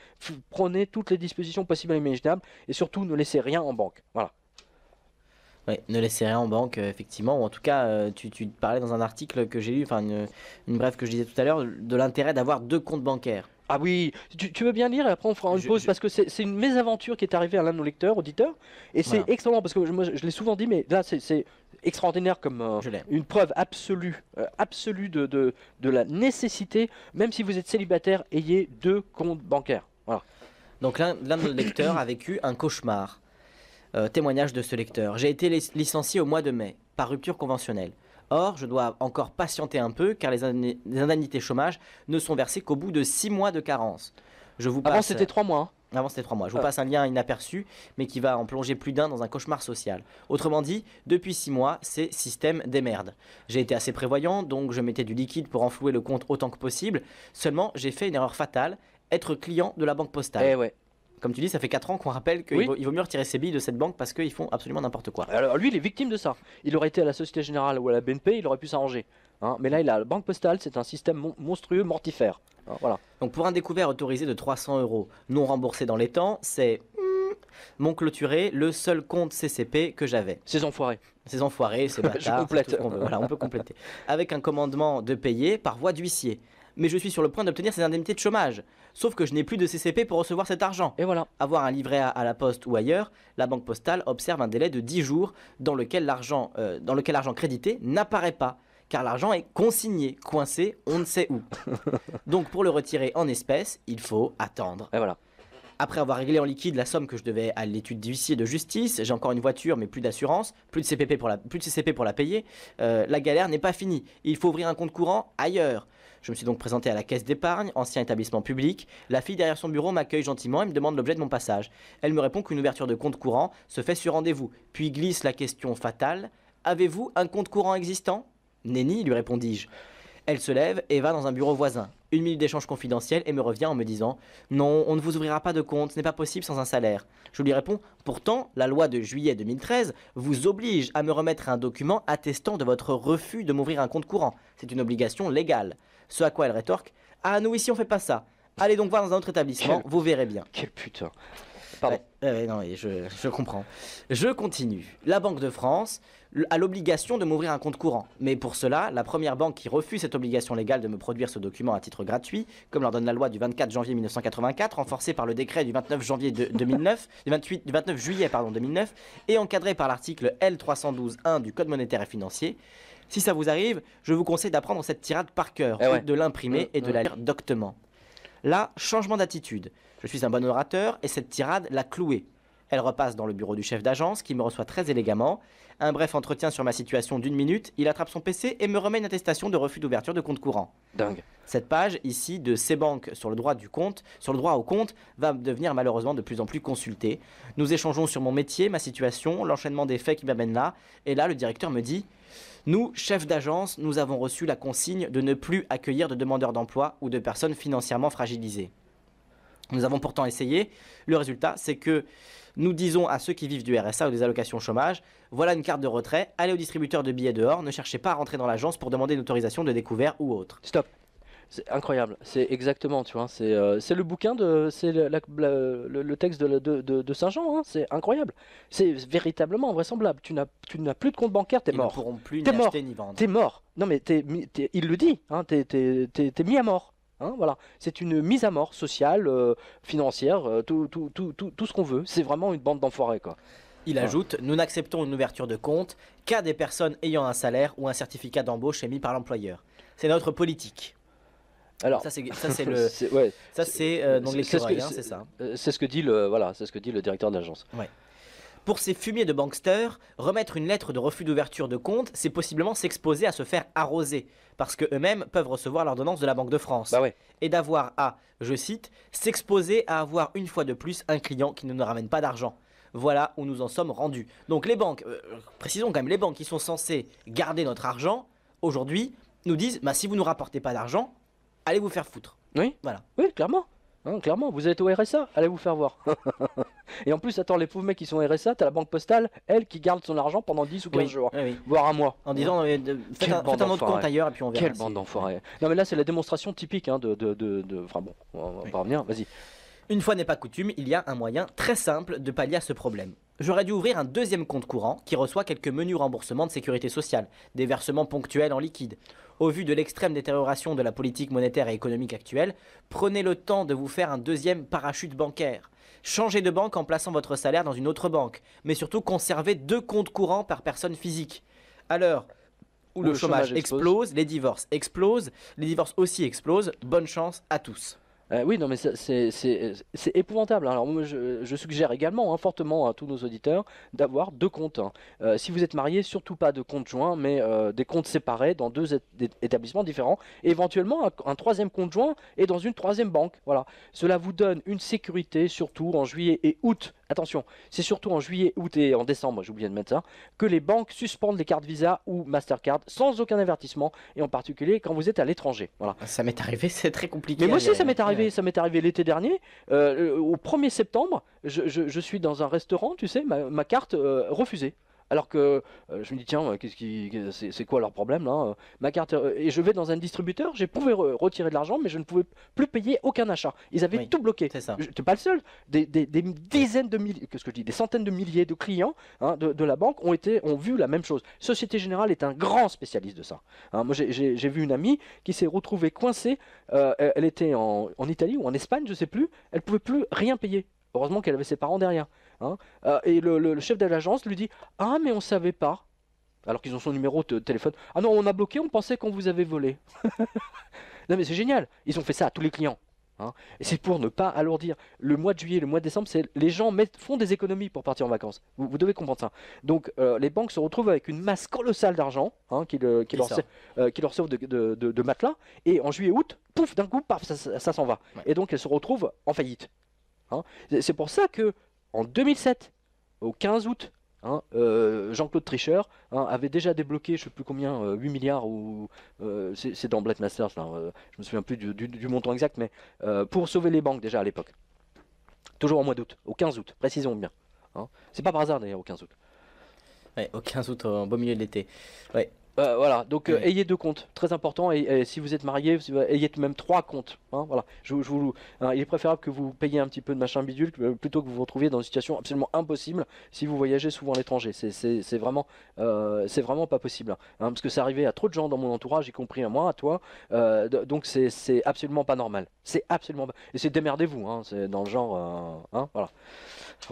Speaker 1: Prenez toutes les dispositions possibles et imaginables et surtout ne laissez rien en banque. Voilà.
Speaker 2: Ouais, ne laissez rien en banque, effectivement. Ou en tout cas, tu parlais dans un article que j'ai lu, enfin une brève que je disais tout à l'heure, de l'intérêt d'avoir 2 comptes bancaires.
Speaker 1: Ah oui, tu veux bien lire et après on fera une
Speaker 2: Je-
Speaker 1: pause
Speaker 2: je-
Speaker 1: parce que c'est une mésaventure qui est arrivée à l'un de nos lecteurs, auditeurs, et c'est
Speaker 2: Voilà,
Speaker 1: excellent parce que moi je l'ai souvent dit, mais là c'est extraordinaire comme
Speaker 2: je l'ai.
Speaker 1: une preuve absolue, absolue de la nécessité, même si vous êtes célibataire, ayez 2 comptes bancaires. Voilà.
Speaker 2: Donc l'un de nos lecteurs a vécu un cauchemar. Témoignage de ce lecteur. J'ai été licencié au mois de mai, par rupture conventionnelle. Or, je dois encore patienter un peu car les indemnités chômage ne sont versées qu'au bout de 6 mois de carence. Je vous
Speaker 1: Avant
Speaker 2: passe...
Speaker 1: c'était 3 mois, hein.
Speaker 2: Avant c'était 3 mois. Je vous
Speaker 1: Ah.
Speaker 2: passe un lien inaperçu, mais qui va en plonger plus d'un dans un cauchemar social. Autrement dit, depuis 6 mois, c'est système des merdes. J'ai été assez prévoyant, donc je mettais du liquide pour enflouer le compte autant que possible. Seulement, j'ai fait une erreur fatale, être client de la banque postale.
Speaker 1: Eh ouais.
Speaker 2: Comme tu dis, ça fait 4 ans qu'on rappelle qu'il
Speaker 1: Oui.
Speaker 2: il vaut mieux retirer ses billes de cette banque parce qu'ils font absolument n'importe quoi.
Speaker 1: Alors lui, il est victime de ça. Il aurait été à la Société Générale ou à la BNP, il aurait pu s'arranger, hein. Mais là, il a la Banque Postale, c'est un système monstrueux, mortifère, hein, voilà.
Speaker 2: Donc pour un découvert autorisé de 300 euros non remboursé dans les temps, c'est mon clôturé, le seul compte CCP que j'avais.
Speaker 1: Ces enfoirés.
Speaker 2: Ces enfoirés, ces bâtards, c'est
Speaker 1: complète.
Speaker 2: tout ce qu'on veut. Voilà, on peut compléter. Avec un commandement de payer par voie d'huissier. Mais je suis sur le point d'obtenir ces indemnités de chômage. Sauf que je n'ai plus de CCP pour recevoir cet argent.
Speaker 1: Et voilà.
Speaker 2: Avoir un livret A à la poste ou ailleurs, la banque postale observe un délai de 10 jours dans lequel l'argent crédité n'apparaît pas. Car l'argent est consigné, coincé, on ne sait où. Donc pour le retirer en espèces, il faut attendre.
Speaker 1: Et voilà.
Speaker 2: Après avoir réglé en liquide la somme que je devais à l'étude d'huissier de justice, j'ai encore une voiture mais plus d'assurance, plus de CCP pour la payer. La galère n'est pas finie. Il faut ouvrir un compte courant ailleurs. Je me suis donc présenté à la caisse d'épargne, ancien établissement public. La fille derrière son bureau m'accueille gentiment et me demande l'objet de mon passage. Elle me répond qu'une ouverture de compte courant se fait sur rendez-vous, puis glisse la question fatale. Avez-vous un compte courant existant ? Nenni, lui répondis-je. Elle se lève et va dans un bureau voisin. 1 minute d'échange confidentiel et me revient en me disant « Non, on ne vous ouvrira pas de compte, ce n'est pas possible sans un salaire. » Je lui réponds « Pourtant, la loi de juillet 2013 vous oblige à me remettre un document attestant de votre refus de m'ouvrir un compte courant. C'est une obligation légale. » Ce à quoi elle rétorque « Ah, nous ici on fait pas ça. Allez donc voir dans un autre établissement, vous verrez bien. »
Speaker 1: Quel putain. Pardon.
Speaker 2: Ouais, non, je comprends. Je continue. La Banque de France a l'obligation de m'ouvrir un compte courant. Mais pour cela, la première banque qui refuse cette obligation légale de me produire ce document à titre gratuit, comme leur donne la loi du 24 janvier 1984, renforcée par le décret du 29 janvier 2009, du 29 juillet 2009, et encadrée par l'article L312.1 du Code monétaire et financier. Si ça vous arrive, je vous conseille d'apprendre cette tirade par cœur, de l'imprimer et de la lire doctement. Là, changement d'attitude. Je suis un bon orateur et cette tirade l'a clouée. Elle repasse dans le bureau du chef d'agence qui me reçoit très élégamment. Un bref entretien sur ma situation d'1 minute, il attrape son PC et me remet une attestation de refus d'ouverture de compte courant.
Speaker 1: Dingue.
Speaker 2: Cette page ici de ces banques sur le droit au compte, va devenir malheureusement de plus en plus consultée. Nous échangeons sur mon métier, ma situation, l'enchaînement des faits qui m'amènent là. Et là, le directeur me dit « Nous, chefs d'agence, nous avons reçu la consigne de ne plus accueillir de demandeurs d'emploi ou de personnes financièrement fragilisées. » Nous avons pourtant essayé. Le résultat, c'est que nous disons à ceux qui vivent du RSA ou des allocations chômage, voilà une carte de retrait, allez au distributeur de billets dehors, ne cherchez pas à rentrer dans l'agence pour demander une autorisation de découvert ou autre.
Speaker 1: Stop. C'est incroyable, c'est exactement, tu vois, c'est le bouquin c'est le texte de Saint-Jean, hein, c'est incroyable. C'est véritablement invraisemblable. Tu n'as plus de compte bancaire, t'es
Speaker 2: Ils ne
Speaker 1: mort.
Speaker 2: pourront plus
Speaker 1: T'es
Speaker 2: ni
Speaker 1: mort.
Speaker 2: acheter ni vendre.
Speaker 1: T'es mort. Non mais il le dit, hein, t'es mis à mort. Hein, voilà. C'est une mise à mort sociale, financière, tout ce qu'on veut. C'est vraiment une bande d'enfoirés, quoi.
Speaker 2: Il
Speaker 1: Voilà.
Speaker 2: ajoute, nous n'acceptons une ouverture de compte qu'à des personnes ayant un salaire ou un certificat d'embauche émis par l'employeur. C'est notre politique.
Speaker 1: Alors,
Speaker 2: Ça c'est le,
Speaker 1: ouais,
Speaker 2: ça c'est donc
Speaker 1: c'est ce que
Speaker 2: l'écureuil, hein, c'est ça.
Speaker 1: c'est ce que dit le directeur de l'agence.
Speaker 2: Ouais. Pour ces fumiers de banksters, remettre une lettre de refus d'ouverture de compte, c'est possiblement s'exposer à se faire arroser, parce que eux-mêmes peuvent recevoir l'ordonnance de la Banque de France.
Speaker 1: Bah ouais.
Speaker 2: Et d'avoir à, je cite, s'exposer à avoir une fois de plus un client qui ne nous ramène pas d'argent. Voilà où nous en sommes rendus. Donc les banques, précisons quand même, les banques qui sont censées garder notre argent, aujourd'hui, nous disent, bah, si vous ne nous rapportez pas d'argent, allez vous faire foutre.
Speaker 1: Oui,
Speaker 2: Voilà.
Speaker 1: oui, clairement. Hein, clairement, vous êtes au RSA, allez vous faire voir. Et en plus, attends, les pauvres mecs qui sont au RSA, t'as la banque postale, elle, qui garde son argent pendant 10 ou 15
Speaker 2: Oui,
Speaker 1: jours,
Speaker 2: oui, oui.
Speaker 1: voire un mois.
Speaker 2: En disant, faites
Speaker 1: Quelle
Speaker 2: un,
Speaker 1: bande
Speaker 2: faites un autre
Speaker 1: d'enfoirés.
Speaker 2: compte ailleurs et puis on verra.
Speaker 1: Quelle bande d'enfoirés. Non mais là, c'est la démonstration typique hein, Enfin bon, on va
Speaker 2: Oui.
Speaker 1: pas revenir, vas-y.
Speaker 2: Une fois n'est pas coutume, il y a un moyen très simple de pallier à ce problème. J'aurais dû ouvrir un deuxième compte courant qui reçoit quelques menus remboursements de sécurité sociale, des versements ponctuels en liquide. Au vu de l'extrême détérioration de la politique monétaire et économique actuelle, prenez le temps de vous faire un deuxième parachute bancaire. Changez de banque en plaçant votre salaire dans une autre banque, mais surtout conservez 2 comptes courants par personne physique. À l'heure où le chômage explose, les divorces explosent, les divorces aussi explosent, bonne chance à tous.
Speaker 1: Oui, non, mais c'est épouvantable. Hein. Alors, moi, je suggère également hein, fortement à tous nos auditeurs d'avoir 2 comptes. Hein. Si vous êtes marié, surtout pas de compte joint, mais des comptes séparés dans 2 établissements différents. Et éventuellement, un 3e compte joint et dans une 3e banque. Voilà. Cela vous donne une sécurité, surtout en juillet et août. Attention, c'est surtout en juillet, août et en décembre, j'ai oublié de mettre ça, que les banques suspendent les cartes Visa ou Mastercard sans aucun avertissement, et en particulier quand vous êtes à l'étranger. Voilà.
Speaker 2: Ça m'est arrivé, c'est très compliqué.
Speaker 1: Mais moi
Speaker 2: à
Speaker 1: aussi,
Speaker 2: gérer,
Speaker 1: ça m'est
Speaker 2: hein.
Speaker 1: arrivé, ça m'est arrivé l'été dernier. Au 1er septembre, je suis dans un restaurant, tu sais, ma carte refusée. Alors que je me dis, tiens, c'est quoi leur problème là ma carte, et je vais dans un distributeur, j'ai pu retirer de l'argent, mais je ne pouvais plus payer aucun achat. Ils avaient
Speaker 2: Oui,
Speaker 1: tout bloqué.
Speaker 2: c'est ça.
Speaker 1: Je n'étais pas le seul. Des dizaines de milliers, qu'est-ce que je dis, des centaines de milliers de clients hein, de la banque ont vu la même chose. Société Générale est un grand spécialiste de ça. Hein, moi, j'ai vu une amie qui s'est retrouvée coincée. Elle était en Italie ou en Espagne, je sais plus. Elle pouvait plus rien payer. Heureusement qu'elle avait ses parents derrière. Hein. Et le chef de l'agence lui dit: Ah, mais on savait pas. Alors qu'ils ont son numéro de téléphone. Ah non, on a bloqué, on pensait qu'on vous avait volé. Non, mais c'est génial. Ils ont fait ça à tous les clients. Hein. Et c'est pour ne pas alourdir. Le mois de juillet, le mois de décembre, les gens font des économies pour partir en vacances. Vous devez comprendre ça. Donc, les banques se retrouvent avec une masse colossale d'argent hein, qui leur sauve de matelas. Et en juillet-août, pouf, d'un coup, paf, ça s'en va.
Speaker 2: Ouais.
Speaker 1: Et donc, elles se retrouvent en faillite. Hein. C'est pour ça que en 2007, au 15 août, hein, Jean-Claude Tricheur hein, avait déjà débloqué, je ne sais plus combien, 8 milliards, ou c'est dans Black Masters, là, je me souviens plus du montant exact, mais pour sauver les banques déjà à l'époque. Toujours au mois d'août, au 15 août, précisons bien. Hein. C'est pas par hasard d'ailleurs au 15 août.
Speaker 2: Ouais, au 15 août, au beau milieu de l'été. Ouais.
Speaker 1: Voilà, donc
Speaker 2: Ouais.
Speaker 1: ayez 2 comptes, très important, et si vous êtes marié, ayez même 3 comptes. Hein, voilà. Hein, il est préférable que vous payiez un petit peu de machin bidule plutôt que vous vous retrouviez dans une situation absolument impossible si vous voyagez souvent à l'étranger. C'est vraiment pas possible. Hein, parce que c'est arrivé à trop de gens dans mon entourage, y compris à moi, à toi. Donc c'est absolument pas normal. C'est absolument pas. Et c'est démerdez-vous, hein, c'est dans le genre. Hein, voilà.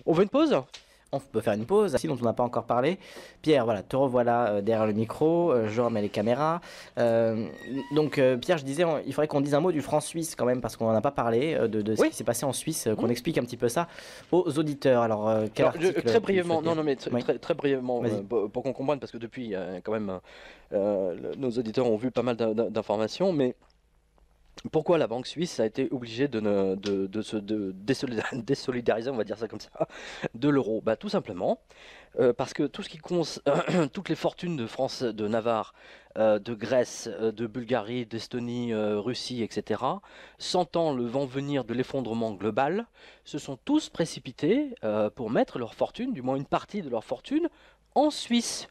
Speaker 1: On veut une pause?
Speaker 2: On peut faire une pause, dont on n'a pas encore parlé. Pierre, voilà, te revoilà derrière le micro, je remets les caméras. Pierre, je disais, il faudrait qu'on dise un mot du franc suisse quand même, parce qu'on n'en a pas parlé de ce
Speaker 1: Oui.
Speaker 2: qui s'est passé en Suisse, qu'on explique un petit peu ça aux auditeurs. Alors, quel
Speaker 1: Alors,
Speaker 2: article
Speaker 1: très
Speaker 2: tu
Speaker 1: brièvement,
Speaker 2: souhaitais
Speaker 1: non, mais
Speaker 2: Oui.
Speaker 1: très brièvement,
Speaker 2: Vas-y.
Speaker 1: pour qu'on comprenne, parce que depuis, quand même, nos auditeurs ont vu pas mal d'informations, mais Pourquoi la banque suisse a été obligée de se désolidariser, on va dire ça comme ça, de l'euro? Bah, tout simplement parce que tout ce qui toutes les fortunes de France, de Navarre, de Grèce, de Bulgarie, d'Estonie, Russie, etc., sentant le vent venir de l'effondrement global, se sont tous précipités pour mettre leur fortune, du moins une partie de leur fortune, en Suisse.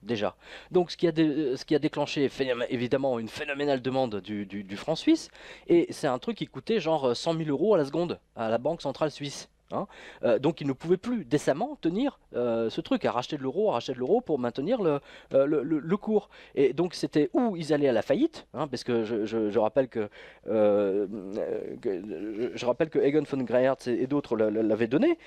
Speaker 1: Déjà. Donc ce qui a déclenché évidemment une phénoménale demande du franc suisse, et c'est un truc qui coûtait genre 100 000 euros à la seconde à la Banque centrale suisse. Hein. Donc ils ne pouvaient plus décemment tenir ce truc, à racheter de l'euro pour maintenir le cours. Et donc c'était où ils allaient à la faillite, hein, parce que je rappelle je rappelle que Egon von Greyerz et d'autres l'avaient donné.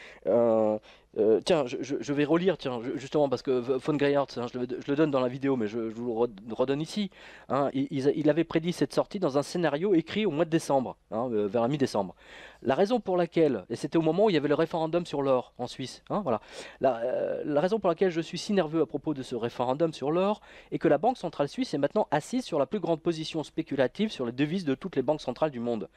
Speaker 1: Tiens, je vais relire, tiens, justement, parce que von Greyerz, hein, je le donne dans la vidéo, mais je vous le redonne ici. Hein, il avait prédit cette sortie dans un scénario écrit au mois de décembre, hein, vers la mi-décembre. La raison pour laquelle, et c'était au moment où il y avait le référendum sur l'or en Suisse, hein, voilà. La raison pour laquelle je suis si nerveux à propos de ce référendum sur l'or est que la Banque centrale suisse est maintenant assise sur la plus grande position spéculative sur les devises de toutes les banques centrales du monde.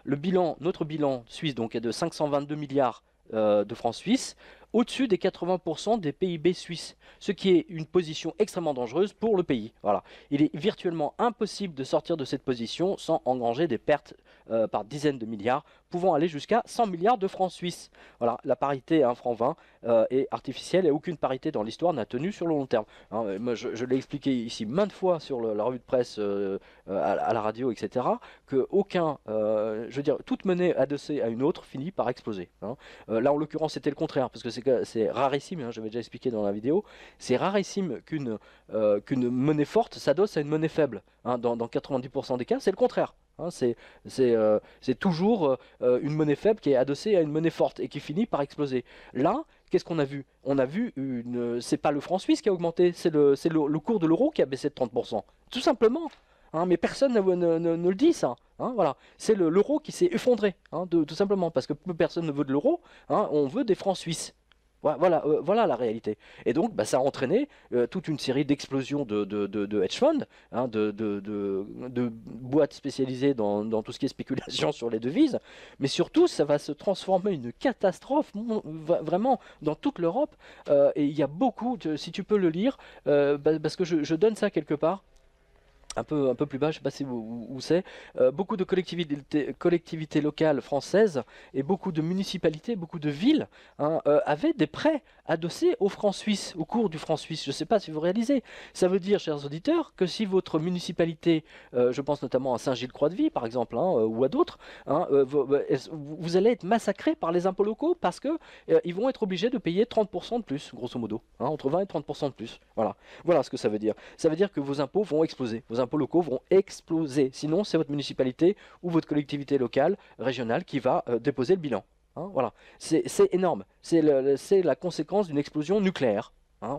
Speaker 1: Notre bilan suisse donc est de 522 milliards de francs suisses, au-dessus des 80% des PIB suisses, ce qui est une position extrêmement dangereuse pour le pays. Voilà. Il est virtuellement impossible de sortir de cette position sans engranger des pertes par dizaines de milliards, pouvant aller jusqu'à 100 milliards de francs suisses. Voilà, la parité à 1 franc 20 est artificielle et aucune parité dans l'histoire n'a tenu sur le long terme. Hein, moi, je l'ai expliqué ici maintes fois sur la revue de presse, à la radio, etc., que je veux dire, toute monnaie adossée à une autre finit par exploser. Hein. Là, en l'occurrence, c'était le contraire, parce que c'est rarissime, hein, j'avais déjà expliqué dans la vidéo, c'est rarissime qu'une monnaie forte s'adosse à une monnaie faible. Hein. Dans 90% des cas, c'est le contraire. Hein, c'est toujours une monnaie faible qui est adossée à une monnaie forte et qui finit par exploser. Là, qu'est-ce qu'on a vu? On a vu c'est pas le franc suisse qui a augmenté, c'est le cours de l'euro qui a baissé de 30%. Tout simplement. Hein, mais personne ne le dit ça. Hein, voilà. C'est l'euro qui s'est effondré, hein, tout simplement, parce que plus personne ne veut de l'euro, hein, on veut des francs suisses. Voilà la réalité. Et donc, bah, ça a entraîné toute une série d'explosions de hedge funds, hein, de boîtes spécialisées dans tout ce qui est spéculation sur les devises. Mais surtout, ça va se transformer en une catastrophe, vraiment, dans toute l'Europe. Et il y a beaucoup, si tu peux le lire, parce que je donne ça quelque part. Un peu plus bas, je ne sais pas si où c'est, beaucoup de collectivités locales françaises et beaucoup de municipalités, beaucoup de villes, hein, avaient des prêts adossés au franc suisse, au cours du franc suisse. Je ne sais pas si vous réalisez. Ça veut dire, chers auditeurs, que si votre municipalité, je pense notamment à Saint-Gilles-Croix-de-Vie par exemple, hein, ou à d'autres, hein, vous allez être massacrés par les impôts locaux parce que ils vont être obligés de payer 30% de plus, grosso modo, hein, entre 20 et 30% de plus. Voilà ce que ça veut dire. Ça veut dire que vos impôts vont exploser. Vos impôts locaux vont exploser. Sinon, c'est votre municipalité ou votre collectivité locale, régionale, qui va déposer le bilan. Hein, voilà. C'est énorme. C'est la conséquence d'une explosion nucléaire. Hein,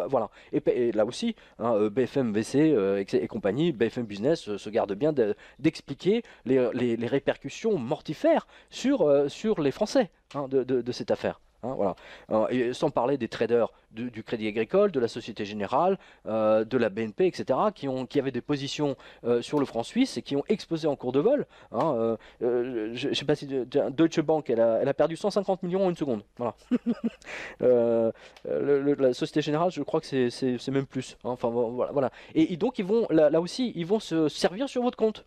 Speaker 1: voilà. Et là aussi, hein, BFM VC et compagnie, BFM Business se garde bien d'expliquer les répercussions mortifères sur les Français, hein, de cette affaire. Hein, voilà. Et sans parler des traders du Crédit Agricole, de la Société Générale, de la BNP, etc., qui avaient des positions sur le franc suisse et qui ont explosé en cours de vol. Hein, je ne sais pas si Deutsche Bank, elle a perdu 150 millions en une seconde. Voilà. La Société Générale, je crois que c'est même plus. Hein, enfin voilà. Et donc ils vont là aussi, ils vont se servir sur votre compte.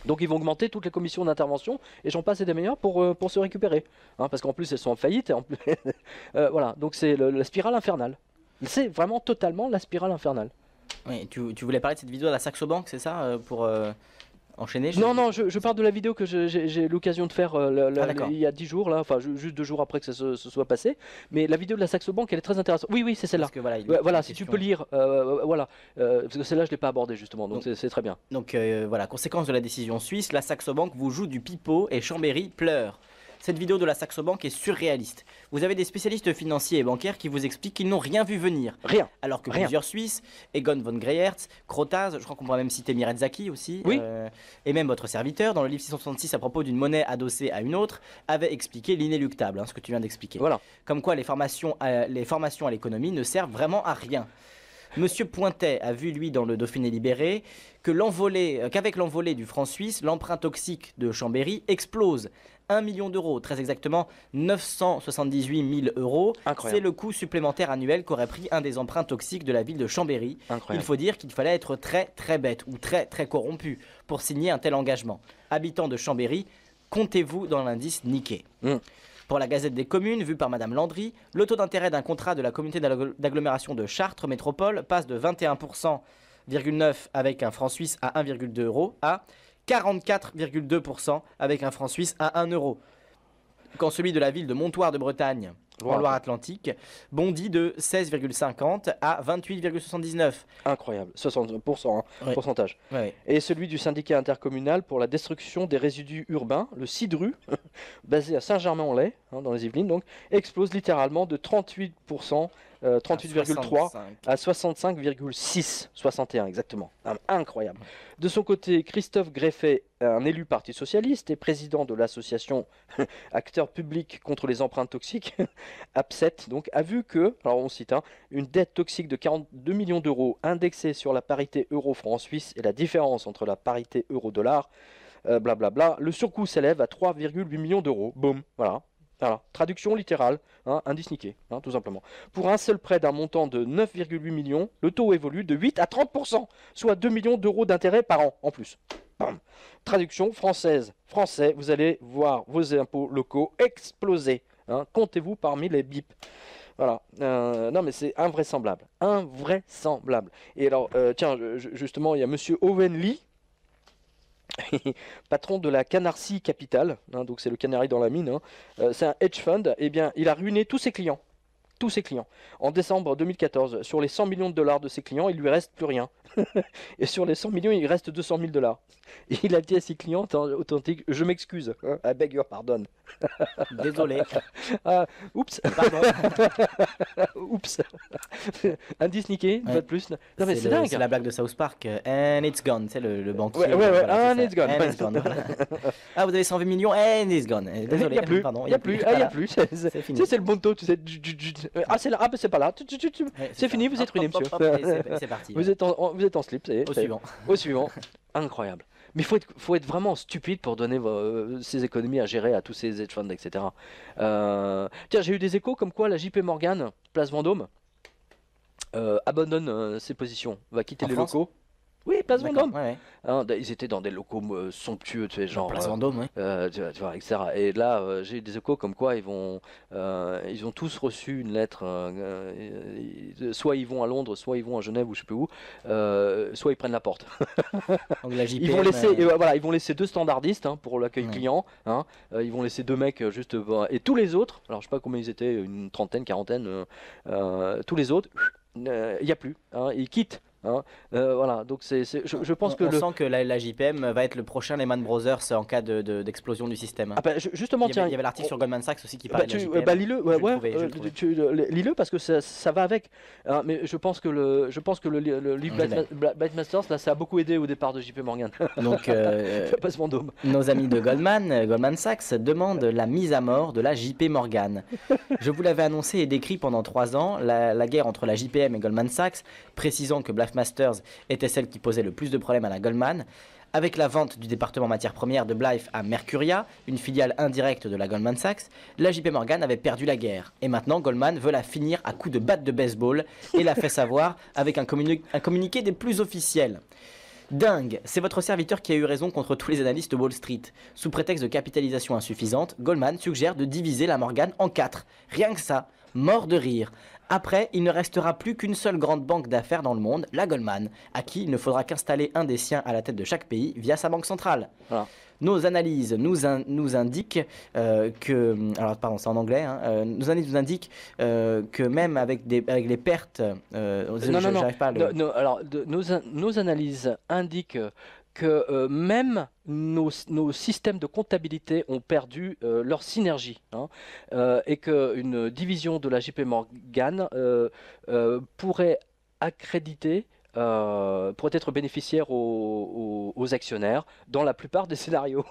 Speaker 1: Donc ils vont augmenter toutes les commissions d'intervention et j'en passe et des meilleurs pour se récupérer. Hein, parce qu'en plus elles sont en faillite. Et en plus voilà, donc c'est la spirale infernale. C'est vraiment totalement la spirale infernale.
Speaker 2: Oui, tu voulais parler de cette vidéo à la Saxo Bank, c'est ça, pour enchaîner?
Speaker 1: Non, je parle de la vidéo que j'ai l'occasion de faire il y a 10 jours, là, enfin juste 2 jours après que ça se soit passé. Mais la vidéo de la Saxo Bank, elle est très intéressante. Oui, c'est celle-là.
Speaker 2: Parce que voilà,
Speaker 1: Voilà, si tu peux lire, voilà, parce que celle-là, je ne l'ai pas abordée justement, donc c'est très bien.
Speaker 2: Donc voilà, conséquence de la décision suisse, la Saxo Bank vous joue du pipeau et Chambéry pleure. Cette vidéo de la Saxo Bank est surréaliste. Vous avez des spécialistes financiers et bancaires qui vous expliquent qu'ils n'ont rien vu venir.
Speaker 1: Rien.
Speaker 2: Alors que
Speaker 1: Rien.
Speaker 2: plusieurs Suisses, Egon von Greyerz, Crotaz, je crois qu'on pourrait même citer Mirezaki aussi,
Speaker 1: Oui.
Speaker 2: et même votre serviteur, dans le livre 666 à propos d'une monnaie adossée à une autre, avait expliqué l'inéluctable, hein, ce que tu viens d'expliquer.
Speaker 1: Voilà.
Speaker 2: Comme quoi les formations à l'économie ne servent vraiment à rien. Monsieur Pointet a vu, lui, dans le Dauphiné libéré, qu'avec l'envolée du franc suisse, l'emprunt toxique de Chambéry explose. 1 million d'euros, très exactement 978 000 euros. C'est
Speaker 1: Incroyable.
Speaker 2: le coût supplémentaire annuel qu'aurait pris un des emprunts toxiques de la ville de Chambéry. Il
Speaker 1: Incroyable.
Speaker 2: faut dire qu'il fallait être très très bête ou très très corrompu pour signer un tel engagement. Habitants de Chambéry, comptez-vous dans l'indice Nikkei.
Speaker 1: Mm.
Speaker 2: Pour la Gazette des communes, vue par Madame Landry, le taux d'intérêt d'un contrat de la communauté d'agglomération de Chartres Métropole passe de 21,9% avec un franc suisse à 1,2 euros à 44,2% avec un franc suisse à 1 euro. Quand celui de la ville de Montoire de Bretagne, en Loire-Atlantique, bondit de 16,50 à 28,79.
Speaker 1: Incroyable, 60%, hein,
Speaker 2: Ouais.
Speaker 1: pourcentage.
Speaker 2: Ouais.
Speaker 1: Et celui du syndicat intercommunal pour la destruction des résidus urbains, le CIDRU, basé à Saint-Germain-en-Laye, hein, dans les Yvelines, donc, explose littéralement de 38%, 38,3 à 65,6, 61 exactement. Incroyable. De son côté, Christophe Greffet, un élu Parti Socialiste et président de l'association Acteurs Publics contre les empreintes toxiques, APSET, donc, a vu que, alors on cite, hein, une dette toxique de 42 millions d'euros indexée sur la parité euro-franc suisse et la différence entre la parité euro-dollar, blablabla, le surcoût s'élève à 3,8 millions d'euros. Boum, voilà. Voilà, traduction littérale, hein, indice Nikkei, hein, tout simplement. Pour un seul prêt d'un montant de 9,8 millions, le taux évolue de 8 à 30%, soit 2 millions d'euros d'intérêt par an en plus. Bam. Traduction française, français, vous allez voir vos impôts locaux exploser. Hein, comptez-vous parmi les bips. Voilà, non mais c'est invraisemblable, invraisemblable. Et alors, tiens, justement, il y a monsieur Owen Lee, patron de la Canarsie Capital, hein, donc c'est le canari dans la mine, hein, c'est un hedge fund, et bien il a ruiné tous ses clients. Tous ses clients. En décembre 2014, sur les 100 millions de dollars de ses clients, il lui reste plus rien. Et sur les 100 millions, il reste 200 000 dollars. Et il a dit à ses clients authentiques, je m'excuse, hein, I beg your pardon.
Speaker 2: Désolé.
Speaker 1: Ah, oups,
Speaker 2: Pardon.
Speaker 1: oups. Indice Nikkei, une
Speaker 2: Ouais.
Speaker 1: fois de plus. Non mais c'est dingue.
Speaker 2: C'est la blague de South Park. And it's gone. C'est le banquier.
Speaker 1: Ouais, ouais,
Speaker 2: voilà,
Speaker 1: and
Speaker 2: c'est
Speaker 1: it's
Speaker 2: ça.
Speaker 1: gone.
Speaker 2: And it's gone, voilà. Ah, vous avez 120 millions. And it's gone.
Speaker 1: Il
Speaker 2: Désolé.
Speaker 1: n'y a plus,
Speaker 2: Pardon.
Speaker 1: il n'y a plus, ah, il y a plus.
Speaker 2: C'est fini.
Speaker 1: Tu sais, c'est le bon taux, tu sais. Ah, c'est là, ah, ben, c'est pas là.
Speaker 2: Ouais,
Speaker 1: C'est fini,
Speaker 2: ça.
Speaker 1: vous êtes
Speaker 2: Hop,
Speaker 1: ruiné,
Speaker 2: hop,
Speaker 1: monsieur.
Speaker 2: hop, hop, et c'est parti.
Speaker 1: Vous êtes en slip, ça y est.
Speaker 2: Au
Speaker 1: ça y est.
Speaker 2: suivant.
Speaker 1: Au suivant. Incroyable. Mais faut être vraiment stupide pour donner ces économies à gérer à tous ces hedge funds, etc. Tiens, j'ai eu des échos comme quoi la JP Morgan, Place Vendôme, abandonne ses positions, va quitter
Speaker 2: En
Speaker 1: les
Speaker 2: France
Speaker 1: locaux. Oui, Place
Speaker 2: D'accord,
Speaker 1: Vendôme.
Speaker 2: ouais.
Speaker 1: Hein, ils étaient dans des locaux somptueux, tu sais, genre.
Speaker 2: Place Vendôme, ouais.
Speaker 1: Tu vois, etc. Et là, j'ai eu des échos comme quoi ils ont tous reçu une lettre. Soit ils vont à Londres, soit ils vont à Genève ou je sais plus où, soit ils prennent la porte.
Speaker 2: Donc la JPM,
Speaker 1: Ils vont laisser, voilà, ils vont laisser 2 standardistes, hein, pour l'accueil
Speaker 2: Ouais.
Speaker 1: client. Hein. Ils vont laisser 2 mecs juste, et tous les autres. Alors je sais pas combien ils étaient, une trentaine, quarantaine. Tous les autres, il n'y a plus. Hein, ils quittent. Hein. Voilà, donc je pense que
Speaker 2: on sent que la JPM va être le prochain Lehman Brothers en cas d'explosion du système.
Speaker 1: Ah bah, justement,
Speaker 2: Il y avait l'article sur Goldman Sachs aussi qui
Speaker 1: bah,
Speaker 2: parlait de la JPM.
Speaker 1: lis-le,
Speaker 2: Je le trouvais.
Speaker 1: lis-le parce que ça va avec. Hein, mais je pense que le livre
Speaker 2: Je l'aime.
Speaker 1: Black Masters, là, ça a beaucoup aidé au départ de JP Morgan.
Speaker 2: Donc,
Speaker 1: Pas ce Vendôme.
Speaker 2: nos amis de Goldman Sachs demandent la mise à mort de la JP Morgan. Je vous l'avais annoncé et décrit pendant 3 ans, la guerre entre la JPM et Goldman Sachs, précisant que Black Masters était celle qui posait le plus de problèmes à la Goldman. Avec la vente du département matières premières de Blythe à Mercuria, une filiale indirecte de la Goldman Sachs, la JP Morgan avait perdu la guerre. Et maintenant, Goldman veut la finir à coups de batte de baseball et l'a fait savoir avec un communiqué des plus officiels. Dingue, c'est votre serviteur qui a eu raison contre tous les analystes Wall Street. Sous prétexte de capitalisation insuffisante, Goldman suggère de diviser la Morgan en 4. Rien que ça, mort de rire. Après, il ne restera plus qu'une seule grande banque d'affaires dans le monde, la Goldman, à qui il ne faudra qu'installer un des siens à la tête de chaque pays via sa banque centrale.
Speaker 1: Voilà.
Speaker 2: Nos analyses nous indiquent que... Alors, pardon, c'est en anglais. Hein, nos analyses nous indiquent que même avec les pertes... j'arrive pas à le...
Speaker 1: Alors, nos analyses indiquent que même nos systèmes de comptabilité ont perdu leur synergie, hein, et qu'une division de la JP Morgan pourrait accréditer pourrait être bénéficiaire aux actionnaires dans la plupart des scénarios.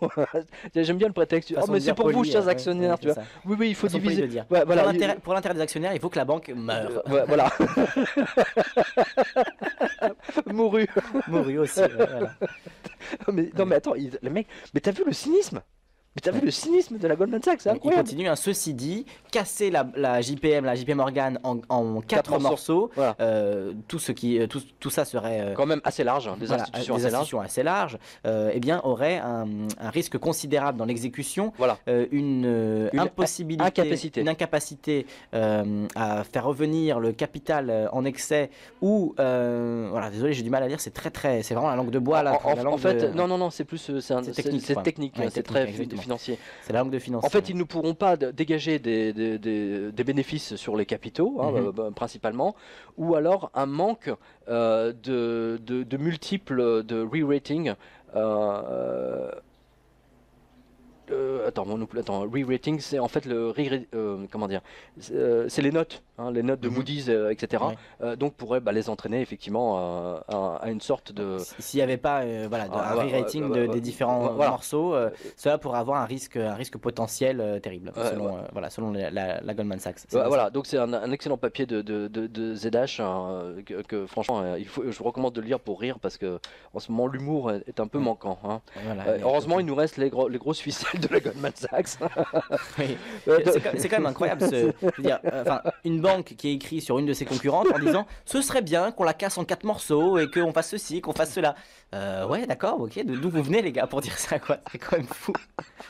Speaker 1: J'aime bien le prétexte. Oh,
Speaker 2: Façon
Speaker 1: mais
Speaker 2: de
Speaker 1: c'est
Speaker 2: dire
Speaker 1: pour vous,
Speaker 2: polie,
Speaker 1: chers
Speaker 2: ouais,
Speaker 1: actionnaires,
Speaker 2: ouais,
Speaker 1: tu vois.
Speaker 2: c'est ça.
Speaker 1: Oui, oui, il faut
Speaker 2: Façon polie de
Speaker 1: diviser.
Speaker 2: dire.
Speaker 1: Ouais, voilà.
Speaker 2: Pour l'intérêt des actionnaires, il faut que la banque meure.
Speaker 1: Ouais, voilà. Mouru.
Speaker 2: Mouru aussi, ouais, voilà.
Speaker 1: Mais, non, mais attends, le mec, mais t'as vu le cynisme? Mais t'as vu le cynisme de la Goldman Sachs, c'est
Speaker 2: Il
Speaker 1: incroyable.
Speaker 2: continue, hein. Ceci dit, casser la JP Morgan en
Speaker 1: Quatre
Speaker 2: 4 morceaux,
Speaker 1: Voilà.
Speaker 2: tout ça serait
Speaker 1: Quand même assez large, hein, des
Speaker 2: voilà,
Speaker 1: institutions
Speaker 2: des
Speaker 1: assez larges.
Speaker 2: institutions assez larges, eh bien, aurait un risque considérable dans l'exécution,
Speaker 1: Voilà.
Speaker 2: une
Speaker 1: incapacité.
Speaker 2: une incapacité à faire revenir le capital en excès, ou voilà, désolé, j'ai du mal à lire, c'est c'est vraiment la langue de bois là. la langue
Speaker 1: En fait,
Speaker 2: de-
Speaker 1: non, c'est plus, c'est
Speaker 2: technique,
Speaker 1: c'est
Speaker 2: quoi.
Speaker 1: technique,
Speaker 2: Ouais,
Speaker 1: c'est
Speaker 2: technique,
Speaker 1: très
Speaker 2: exactement.
Speaker 1: financier.
Speaker 2: C'est la langue de finance.
Speaker 1: En fait, ils ne pourront pas dégager des bénéfices sur les capitaux, hein,
Speaker 2: Mhm.
Speaker 1: principalement, ou alors un manque de multiples de re-rating. Attends, re-rating, c'est en fait comment dire, c'est les notes, hein, les notes de
Speaker 2: Mhm.
Speaker 1: Moody's, etc.
Speaker 2: Ouais.
Speaker 1: Donc pourrait les entraîner effectivement à une sorte de.
Speaker 2: S'il n'y avait pas voilà, un re-rating des différents
Speaker 1: voilà.
Speaker 2: morceaux, cela pourrait avoir un risque potentiel terrible, selon la Goldman Sachs. C'est bien
Speaker 1: Voilà, donc c'est un excellent papier de ZH hein, que franchement, je vous recommande de le lire pour rire parce que en ce moment l'humour est un peu manquant. Hein.
Speaker 2: ça. Voilà,
Speaker 1: Heureusement, il nous reste les grosses ficelles de la Goldman Sachs.
Speaker 2: oui. C'est quand même incroyable. Je veux dire, une banque qui écrit sur une de ses concurrentes en disant ce serait bien qu'on la casse en 4 morceaux et qu'on fasse ceci, qu'on fasse cela. Ouais, d'accord, ok. D'où vous venez, les gars, pour dire ça, quoi? C'est quand même fou.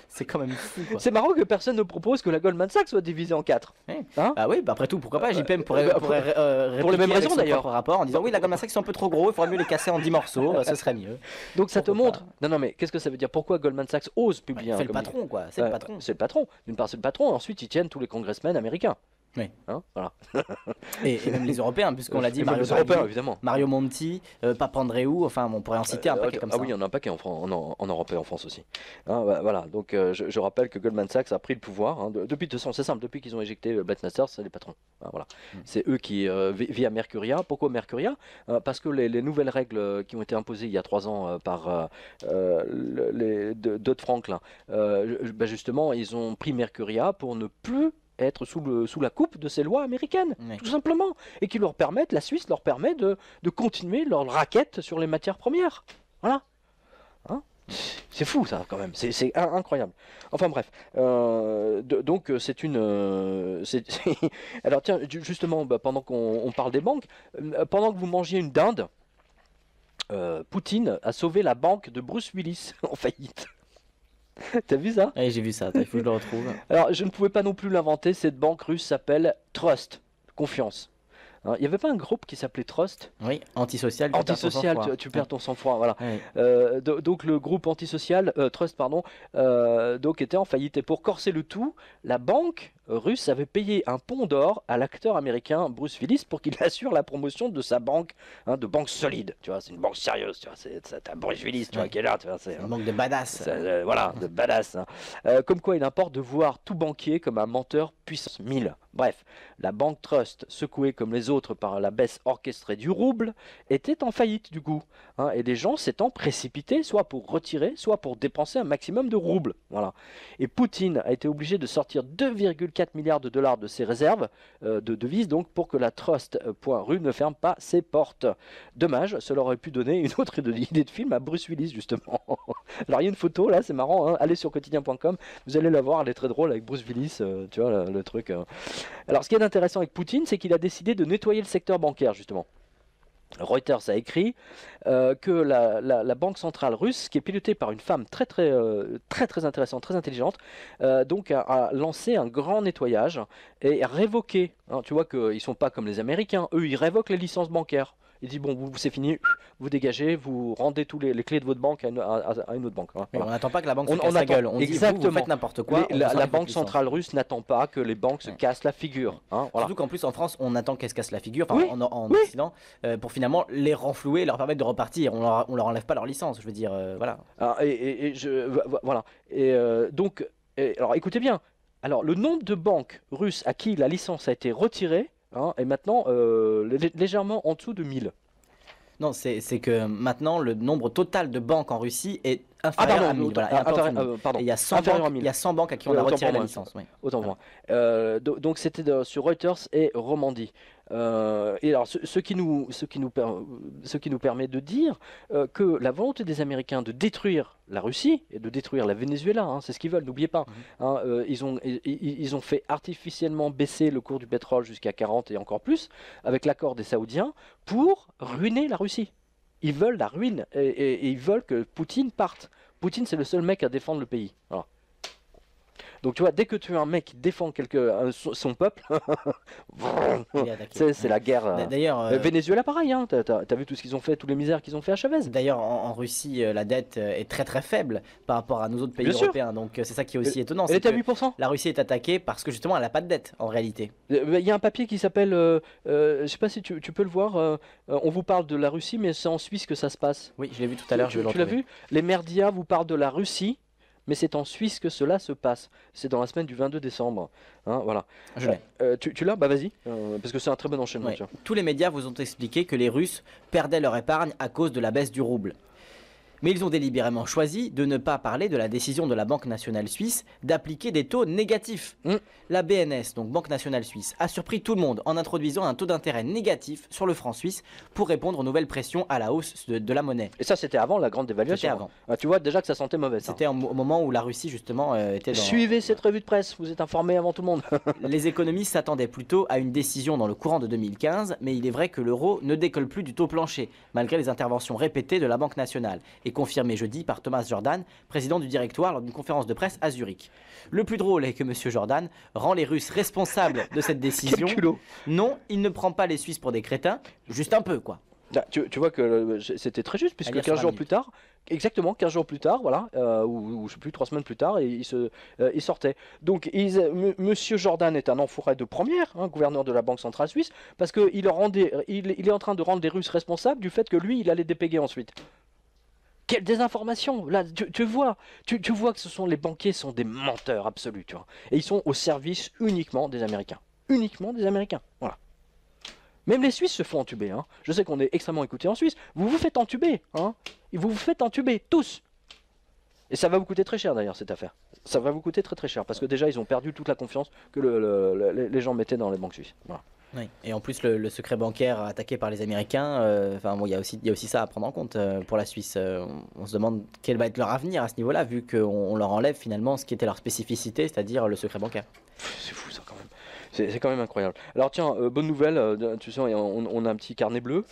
Speaker 2: C'est quand même fou, quoi.
Speaker 1: C'est marrant que personne ne propose que la Goldman Sachs soit divisée en 4.
Speaker 2: Ouais.
Speaker 1: Hein
Speaker 2: Ah oui, après tout, pourquoi pas? JPM pourrait
Speaker 1: pour les
Speaker 2: répliquer
Speaker 1: mêmes
Speaker 2: avec
Speaker 1: raisons,
Speaker 2: son
Speaker 1: d'ailleurs.
Speaker 2: propre rapport en disant oui, la Goldman Sachs sont un peu trop gros, il faudrait mieux les casser en 10 morceaux, ce serait mieux.
Speaker 1: Donc ça te
Speaker 2: Pourquoi
Speaker 1: montre. Non, mais qu'est-ce que ça veut dire? Pourquoi Goldman Sachs ose publier un
Speaker 2: C'est le
Speaker 1: communiqué?
Speaker 2: patron, quoi. C'est le patron.
Speaker 1: C'est le patron. D'une part, c'est le patron. Ensuite, ils tiennent tous les congressmen américains.
Speaker 2: Oui.
Speaker 1: Hein, voilà.
Speaker 2: Et même les Européens, puisqu'on l'a dit,
Speaker 1: Et même les Européens, évidemment.
Speaker 2: Mario Monti, Papandreou, enfin, on pourrait en citer un paquet comme ça.
Speaker 1: Ah oui, il y en a un paquet en Europe et en France aussi. Hein, voilà, donc je rappelle que Goldman Sachs a pris le pouvoir. Hein, depuis, de toute façon, c'est simple, depuis qu'ils ont éjecté Brett Nasser, c'est les patrons. Hein, voilà. C'est eux qui, via Mercuria. Pourquoi Mercuria? Parce que les nouvelles règles qui ont été imposées il y a 3 ans par Dodd-Frank, justement, ils ont pris Mercuria pour ne plus être sous la coupe de ces lois américaines,
Speaker 2: Oui.
Speaker 1: tout simplement, et qui leur permettent, la Suisse leur permet de continuer leur raquette sur les matières premières. Voilà. Hein, c'est fou ça quand même, c'est incroyable. Enfin bref, donc c'est une... Alors tiens, justement, pendant qu'on parle des banques, pendant que vous mangiez une dinde, Poutine a sauvé la banque de Bruce Willis en faillite. T'as vu ça?
Speaker 2: Oui, j'ai vu ça, il faut que je le retrouve.
Speaker 1: Alors, je ne pouvais pas non plus l'inventer, cette banque russe s'appelle Trust, confiance. Hein, il n'y avait pas un groupe qui s'appelait Trust?
Speaker 2: Oui, antisocial,
Speaker 1: Antisocial, tu perds ton sang-froid, voilà.
Speaker 2: Ouais.
Speaker 1: Donc le groupe antisocial, Trust, pardon, donc était en faillite. Et pour corser le tout, la banque russe avait payé un pont d'or à l'acteur américain Bruce Willis pour qu'il assure la promotion de sa banque, hein, de banque solide. Tu vois, c'est une banque sérieuse, tu vois, t'as Bruce Willis, tu vois, qui est là, tu vois, c'est
Speaker 2: Une banque de badass.
Speaker 1: voilà, de badass. Hein. Comme quoi il importe de voir tout banquier comme un menteur puissance 1000. Bref, la banque Trust, secouée comme les autres par la baisse orchestrée du rouble, était en faillite du coup. Hein, et des gens s'étant précipités, soit pour retirer, soit pour dépenser un maximum de roubles. Voilà. Et Poutine a été obligé de sortir 2,4 milliards de dollars de ses réserves de devises, donc pour que la Trust.ru ne ferme pas ses portes. Dommage, cela aurait pu donner une autre idée de film à Bruce Willis, justement. Alors il y a une photo là, c'est marrant, hein, allez sur quotidien.com, vous allez la voir, elle est très drôle avec Bruce Willis, tu vois le truc. Alors ce qui est intéressant avec Poutine, c'est qu'il a décidé de nettoyer le secteur bancaire, justement. Reuters a écrit que la banque centrale russe, qui est pilotée par une femme très intéressante, très intelligente, donc a lancé un grand nettoyage et a révoqué. Hein, tu vois qu'ils ne sont pas comme les Américains, eux ils révoquent les licences bancaires. Ils disent bon, c'est fini, vous dégagez, vous rendez tous les clés de votre banque à une autre banque. Hein, voilà.
Speaker 2: On n'attend pas que la banque se casse la gueule. On dit vous faites n'importe quoi.
Speaker 1: La banque centrale russe n'attend pas que les banques se cassent la figure. Hein, voilà.
Speaker 2: Surtout qu'en plus en France, on attend qu'elles se cassent la figure, en Occident, pour finalement les renflouer et leur permettre de repartir. On leur enlève pas leur licence, je veux dire, voilà.
Speaker 1: Voilà. Alors écoutez bien. Alors le nombre de banques russes à qui la licence a été retirée, hein, est maintenant légèrement en dessous de 1000.
Speaker 2: Non, c'est que maintenant, le nombre total de banques en Russie est inférieur à 1000. Voilà, et un peu en dessous de 1000.
Speaker 1: pardon,
Speaker 2: Et il y a 100
Speaker 1: inférieur à
Speaker 2: banques,
Speaker 1: 1000.
Speaker 2: il y a 100 banques à qui on
Speaker 1: Ouais,
Speaker 2: a
Speaker 1: autant
Speaker 2: retiré
Speaker 1: pour
Speaker 2: la
Speaker 1: moi.
Speaker 2: licence. Oui.
Speaker 1: Autant pour
Speaker 2: Voilà.
Speaker 1: moi. Donc c'était sur Reuters et Romandie. Et alors ce qui nous permet de dire que la volonté des Américains de détruire la Russie et de détruire la Venezuela, hein, c'est ce qu'ils veulent, n'oubliez pas.
Speaker 2: Mhm.
Speaker 1: Hein, ils ont fait artificiellement baisser le cours du pétrole jusqu'à 40 et encore plus avec l'accord des Saoudiens pour ruiner la Russie. Ils veulent la ruine et ils veulent que Poutine parte. Poutine, c'est le seul mec à défendre le pays. Voilà. Donc tu vois, dès que tu as un mec qui défend son peuple,
Speaker 2: Il est attaqué.
Speaker 1: c'est la guerre.
Speaker 2: D'ailleurs,
Speaker 1: Venezuela, pareil, hein, t'as vu tout ce qu'ils ont fait, tous les misères qu'ils ont fait à Chavez.
Speaker 2: D'ailleurs, en Russie, la dette est très très faible par rapport à nos autres pays
Speaker 1: Bien sûr.
Speaker 2: européens. Donc c'est ça qui est aussi étonnant.
Speaker 1: Elle
Speaker 2: C'est
Speaker 1: était à
Speaker 2: que
Speaker 1: 8%.
Speaker 2: la Russie est attaquée parce que justement elle n'a pas de dette en réalité.
Speaker 1: Il y a un papier qui s'appelle, je sais pas si tu peux le voir, on vous parle de la Russie, mais c'est en Suisse que ça se passe.
Speaker 2: Oui, je l'ai vu tout à l'heure, je vais le
Speaker 1: Tu l'as
Speaker 2: retrouver.
Speaker 1: vu? Les merdias vous parlent de la Russie, mais c'est en Suisse que cela se passe. C'est dans la semaine du 22 décembre. Hein, voilà.
Speaker 2: Je l'ai.
Speaker 1: Tu l'as? Bah vas-y, parce que c'est un très bon enchaînement.
Speaker 2: Ouais.
Speaker 1: Tiens.
Speaker 2: Tous les médias vous ont expliqué que les Russes perdaient leur épargne à cause de la baisse du rouble. Mais ils ont délibérément choisi de ne pas parler de la décision de la Banque nationale suisse d'appliquer des taux négatifs.
Speaker 1: Mm.
Speaker 2: La BNS, donc Banque nationale suisse, a surpris tout le monde en introduisant un taux d'intérêt négatif sur le franc suisse pour répondre aux nouvelles pressions à la hausse de la monnaie.
Speaker 1: Et ça, c'était avant la grande dévaluation.
Speaker 2: C'était avant.
Speaker 1: Ah, tu vois déjà que ça sentait mauvais. Ça.
Speaker 2: C'était au moment où la Russie justement était dans...
Speaker 1: Suivez cette revue de presse, vous êtes informés avant tout le monde.
Speaker 2: Les économistes s'attendaient plutôt à une décision dans le courant de 2015, mais il est vrai que l'euro ne décolle plus du taux plancher, malgré les interventions répétées de la Banque nationale, et confirmées jeudi par Thomas Jordan, président du directoire lors d'une conférence de presse à Zurich. Le plus drôle est que M. Jordan rend les Russes responsables de cette décision.
Speaker 1: Quel culot.
Speaker 2: Non, il ne prend pas les Suisses pour des crétins, juste un peu quoi.
Speaker 1: Là, tu vois que c'était très juste, puisque
Speaker 2: Alias
Speaker 1: 15 jours
Speaker 2: 20
Speaker 1: plus tard, exactement 15 jours plus tard, voilà, ou je sais plus, 3 semaines plus tard, il sortait. Donc Monsieur Jordan est un enfoiré de première, hein, gouverneur de la Banque Centrale Suisse, parce qu'il il est en train de rendre les Russes responsables du fait que lui, il allait dépéguer ensuite. Quelle désinformation! Là, tu vois que les banquiers sont des menteurs absolus, tu vois. Et ils sont au service uniquement des Américains. Uniquement des Américains, voilà. Même les Suisses se font entuber, hein. Je sais qu'on est extrêmement écoutés en Suisse. Vous vous faites entuber, hein. Vous vous faites entuber, tous. Et ça va vous coûter très cher d'ailleurs, cette affaire. Ça va vous coûter très très cher, parce que déjà, ils ont perdu toute la confiance que les gens mettaient dans les banques suisses. Voilà.
Speaker 2: Oui. Et en plus, le secret bancaire attaqué par les Américains, bon, il y a aussi ça à prendre en compte pour la Suisse. On se demande quel va être leur avenir à ce niveau-là, vu qu'on leur enlève finalement ce qui était leur spécificité, c'est-à-dire le secret bancaire.
Speaker 1: C'est fou ça quand même. C'est quand même incroyable. Alors tiens, bonne nouvelle, tu sais, on a un petit carnet bleu.